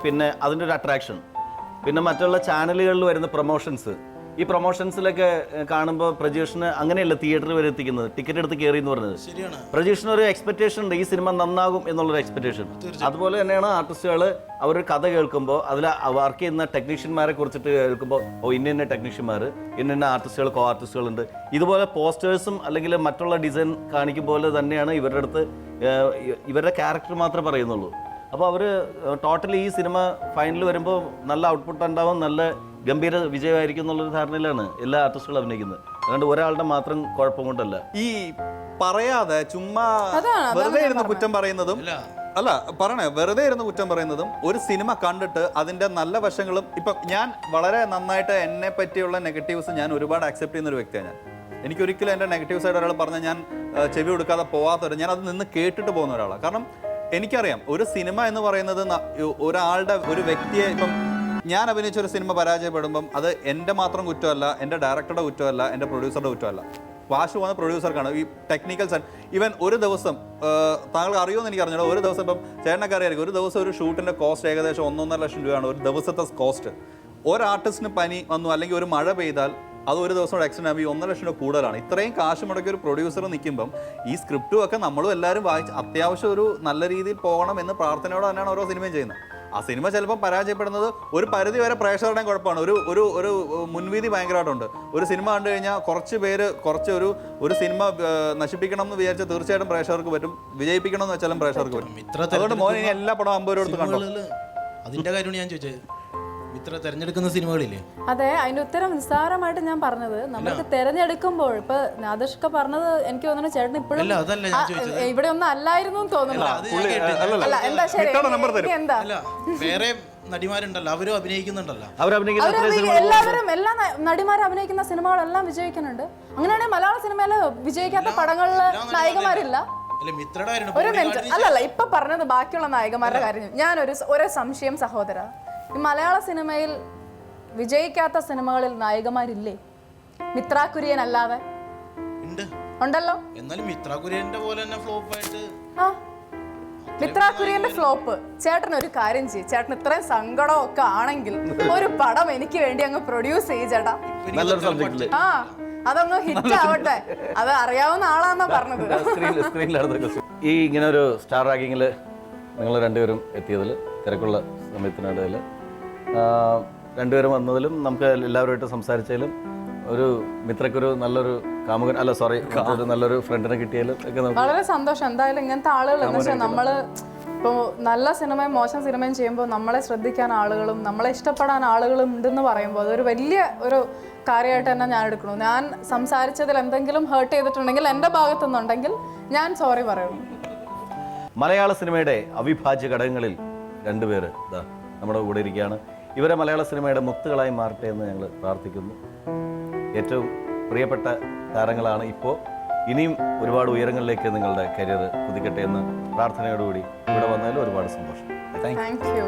പിന്നെ അതിൻ്റെ ഒരു അട്രാക്ഷൻ, പിന്നെ മറ്റുള്ള ചാനലുകളിൽ വരുന്ന പ്രൊമോഷൻസ്, ഈ പ്രൊമോഷൻസിലൊക്കെ കാണുമ്പോൾ പ്രജീഷിന് അങ്ങനെയല്ല തിയേറ്ററിൽ വരെ എത്തിക്കുന്നത്, ടിക്കറ്റ് എടുത്ത് കയറി എന്ന് പറഞ്ഞത്. പ്രജീഷിന് ഒരു എക്സ്പെക്ടേഷൻ ഉണ്ട്, ഈ സിനിമ നന്നാകും എന്നുള്ളൊരു എക്സ്പെക്ടേഷൻ. അതുപോലെ തന്നെയാണ് ആർട്ടിസ്റ്റുകൾ അവരൊരു കഥ കേൾക്കുമ്പോൾ അതിൽ വർക്ക് ചെയ്യുന്ന ടെക്നീഷ്യന്മാരെ കുറിച്ചിട്ട് കേൾക്കുമ്പോൾ ഇന്ന ടെക്നീഷ്യന്മാർ, ഇന്ന ആർട്ടിസ്റ്റുകൾ, കോ ആർട്ടിസ്റ്റുകളുണ്ട്. ഇതുപോലെ പോസ്റ്റേഴ്സും അല്ലെങ്കിൽ മറ്റുള്ള ഡിസൈൻ കാണിക്കും പോലെ തന്നെയാണ് ഇവരുടെ അടുത്ത് ഇവരുടെ ക്യാരക്ടർ മാത്രമേ പറയുന്നുള്ളൂ. അപ്പോൾ അവർ ടോട്ടലി ഈ സിനിമ ഫൈനൽ വരുമ്പോൾ നല്ല ഔട്ട്പുട്ട് ഉണ്ടാവും, നല്ല ഗംഭീര വിജയമായിരിക്കും എന്നുള്ളൊരു ധാരണയിലാണ് എല്ലാ ആർട്ടിസ്റ്റുകളും അഭിനയിക്കുന്നത്. അതുകൊണ്ട് ഒരാളുടെ മാത്രം കുഴപ്പം കൊണ്ടല്ല. ഈ പറയാതെ ചുമ്മാ വെറുതെ ഇരുന്ന് കുറ്റം പറയുന്നതും വെറുതെ ഇരുന്ന് കുറ്റം പറയുന്നതും ഒരു സിനിമ കണ്ടിട്ട് അതിന്റെ നല്ല വശങ്ങളും ഇപ്പം ഞാൻ വളരെ നന്നായിട്ട് എന്നെ പറ്റിയുള്ള നെഗറ്റീവ്സ് ഞാൻ ഒരുപാട് അക്സെപ്റ്റ് ചെയ്യുന്ന ഒരു വ്യക്തിയാണ്. എനിക്കൊരിക്കലും എൻ്റെ നെഗറ്റീവ് സൈഡ് ഒരാൾ പറഞ്ഞാൽ ഞാൻ ചെവി കൊടുക്കാതെ പോവാത്തൊരു, ഞാൻ അത് നിന്ന് കേട്ടിട്ട് പോകുന്ന ഒരാളാണ്. കാരണം എനിക്കറിയാം ഒരു സിനിമ എന്ന് പറയുന്നത് ഒരു വ്യക്തിയെ, ഇപ്പം ഞാൻ അഭിനയിച്ച ഒരു സിനിമ പരാജയപ്പെടുമ്പം അത് എൻ്റെ മാത്രം കുറ്റമല്ല, എൻ്റെ ഡയറക്ടറുടെ കുറ്റമല്ല, എൻ്റെ പ്രൊഡ്യൂസറുടെ കുറ്റമല്ല. വാശ് പോകുന്ന പ്രൊഡ്യൂസർക്കാണ്. ഈ ടെക്നിക്കൽ സൈഡ് ഈവൻ ഒരു ദിവസം താങ്കൾക്ക് അറിയുമെന്ന് എനിക്ക് അറിഞ്ഞോ, ഒരു ദിവസം ഇപ്പം ചേട്ടനൊക്കെ അറിയായിരിക്കും, ഒരു ദിവസം ഒരു ഷൂട്ടിൻ്റെ കോസ്റ്റ് ഏകദേശം 1.5 ലക്ഷം രൂപയാണ് ഒരു ദിവസത്തെ കോസ്റ്റ്. ഒരു ആർട്ടിസ്റ്റിന് പനി വന്നു അല്ലെങ്കിൽ ഒരു മഴ പെയ്താൽ അത് ഒരു ദിവസം എക്സ്റ്റൻഡ് ആകുമ്പോൾ 1 ലക്ഷം രൂപ കൂടുതലാണ്. ഇത്രയും കാശ് മുടക്കി ഒരു പ്രൊഡ്യൂസർ നിൽക്കുമ്പം ഈ സ്ക്രിപ്റ്റും ഒക്കെ നമ്മളും എല്ലാവരും വായിച്ച് അത്യാവശ്യം ഒരു നല്ല രീതിയിൽ പോകണം എന്ന് പ്രാർത്ഥനയോടെ തന്നെയാണ് ഓരോ സിനിമയും ചെയ്യുന്നത്. ആ സിനിമ ചിലപ്പോൾ പരാജയപ്പെടുന്നത് ഒരു പരിധി വരെ പ്രേക്ഷകരുടെയും കുഴപ്പമാണ്. ഒരു മുൻവിധി ഭയങ്കരമായിട്ടുണ്ട്. ഒരു സിനിമ കണ്ടു കഴിഞ്ഞാൽ ഒരു സിനിമ നശിപ്പിക്കണം എന്ന് വിചാരിച്ചാൽ തീർച്ചയായിട്ടും പ്രേക്ഷകർക്ക് പറ്റും, വിജയിപ്പിക്കണം എന്ന് വെച്ചാലും പ്രേക്ഷകർക്ക് പറ്റും. അതുകൊണ്ട് മോനെ ഇനി എല്ലാ പടവും 50 രൂപ കൊടുത്ത് കണ്ടോ. അതിന്റെ കാര്യമാണ് ഞാൻ ചോദിച്ചത്. ഇത്ര തെരഞ്ഞെടുക്കുന്ന സിനിമകളില്ലേ? അതെ, അതിന്റെ ഉത്തരം നിസ്സാരമായിട്ട് ഞാൻ പറഞ്ഞത് നമുക്ക് തെരഞ്ഞെടുക്കുമ്പോൾ ഇപ്പൊ നാദർഷൊക്കെ പറഞ്ഞത് എനിക്ക് തോന്നുന്നു ചേട്ടൻ ഇപ്പോഴും ഇവിടെ ഒന്നും അല്ലായിരുന്നു തോന്നുന്നു. എന്താ ശരി, എന്താ വേറെ നടിമാരുണ്ടല്ലോ, അവരും അഭിനയിക്കുന്നുണ്ടല്ലോ. എല്ലാവരും എല്ലാ നടിമാരും അഭിനയിക്കുന്ന സിനിമകളെല്ലാം വിജയിക്കുന്നുണ്ട്. അങ്ങനെയാണെങ്കിൽ മലയാള സിനിമയില് വിജയിക്കാത്ത പടങ്ങളില് നായികമാരില്ല. ഒരു മിനിറ്റ്, അല്ലല്ല ഇപ്പൊ പറഞ്ഞത് ബാക്കിയുള്ള നായികമാരുടെ കാര്യം. ഞാനൊരു സംശയം സഹോദര, ഈ മലയാള സിനിമയിൽ വിജയിക്കാത്ത സിനിമകളിൽ നായികമാരില്ലേ? മിത്ര കുര്യൻ അല്ലാതെ ഉണ്ടല്ലോ. മിത്ര കുര്യന്റെ ഫ്ലോപ്പ്. ചേട്ടൻ ഒരു കാര്യം ചെയ്യും, ചേട്ടൻ ഇത്രയും സങ്കടമൊക്കെ ആണെങ്കിൽ ഒരു പടം എനിക്ക് വേണ്ടി അങ്ങ് പ്രൊഡ്യൂസ് ചെയ്യും ചേട്ടാ. അതൊന്ന് ഹിറ്റ് ആവട്ടെ. അത് അറിയാവുന്ന ആളാന്നാ പറഞ്ഞത്. ഈ ഇങ്ങനെ ഒരു സ്റ്റാർ റാങ്കിങ്ങിൽ നിങ്ങൾ രണ്ടുപേരും എത്തിയതിൽ, തിരക്കുള്ള സമയത്തിനിടയിൽ രണ്ടുപേരും വന്നതിലും നമുക്ക് എല്ലാവരുമായിട്ട് സംസാരിച്ചതിലും ഒരു മിത്രക്കൊരു നല്ലൊരു കാമുകൻ നല്ലൊരു ഫ്രണ്ടിനെ കിട്ടിയാലും ഒക്കെ വളരെ സന്തോഷം. എന്തായാലും ഇങ്ങനത്തെ ആളുകൾ എന്ന് വെച്ചാൽ നമ്മള് ഇപ്പോൾ നല്ല സിനിമയും മോശം സിനിമയും ചെയ്യുമ്പോൾ നമ്മളെ ശ്രദ്ധിക്കാൻ ആളുകളും നമ്മളെ ഇഷ്ടപ്പെടാൻ ആളുകളും ഉണ്ടെന്ന് പറയുമ്പോൾ അതൊരു വലിയ ഒരു കാര്യമായിട്ട് തന്നെ ഞാൻ എടുക്കണു. ഞാൻ സംസാരിച്ചതിൽ എന്തെങ്കിലും ഹേർട്ട് ചെയ്തിട്ടുണ്ടെങ്കിൽ എൻ്റെ ഭാഗത്തുനിന്നുണ്ടെങ്കിൽ ഞാൻ സോറി പറയണം. മലയാള സിനിമയുടെ അവിഭാജ്യ ഘടകങ്ങളിൽ രണ്ടുപേര് ഇതാ നമ്മുടെ കൂടെ ഇരിക്കുകയാണ്. ഇവരെ മലയാള സിനിമയുടെ മുത്തുകളായി മാറട്ടെ എന്ന് ഞങ്ങൾ പ്രാർത്ഥിക്കുന്നു. ഏറ്റവും പ്രിയപ്പെട്ട താരങ്ങളാണ് ഇപ്പോൾ. ഇനിയും ഒരുപാട് ഉയരങ്ങളിലേക്ക് നിങ്ങളുടെ കരിയർ കുതിക്കട്ടെ എന്ന് പ്രാർത്ഥനയോടുകൂടി ഇവിടെ വന്നതിൽ ഒരുപാട് സന്തോഷം. Thank you.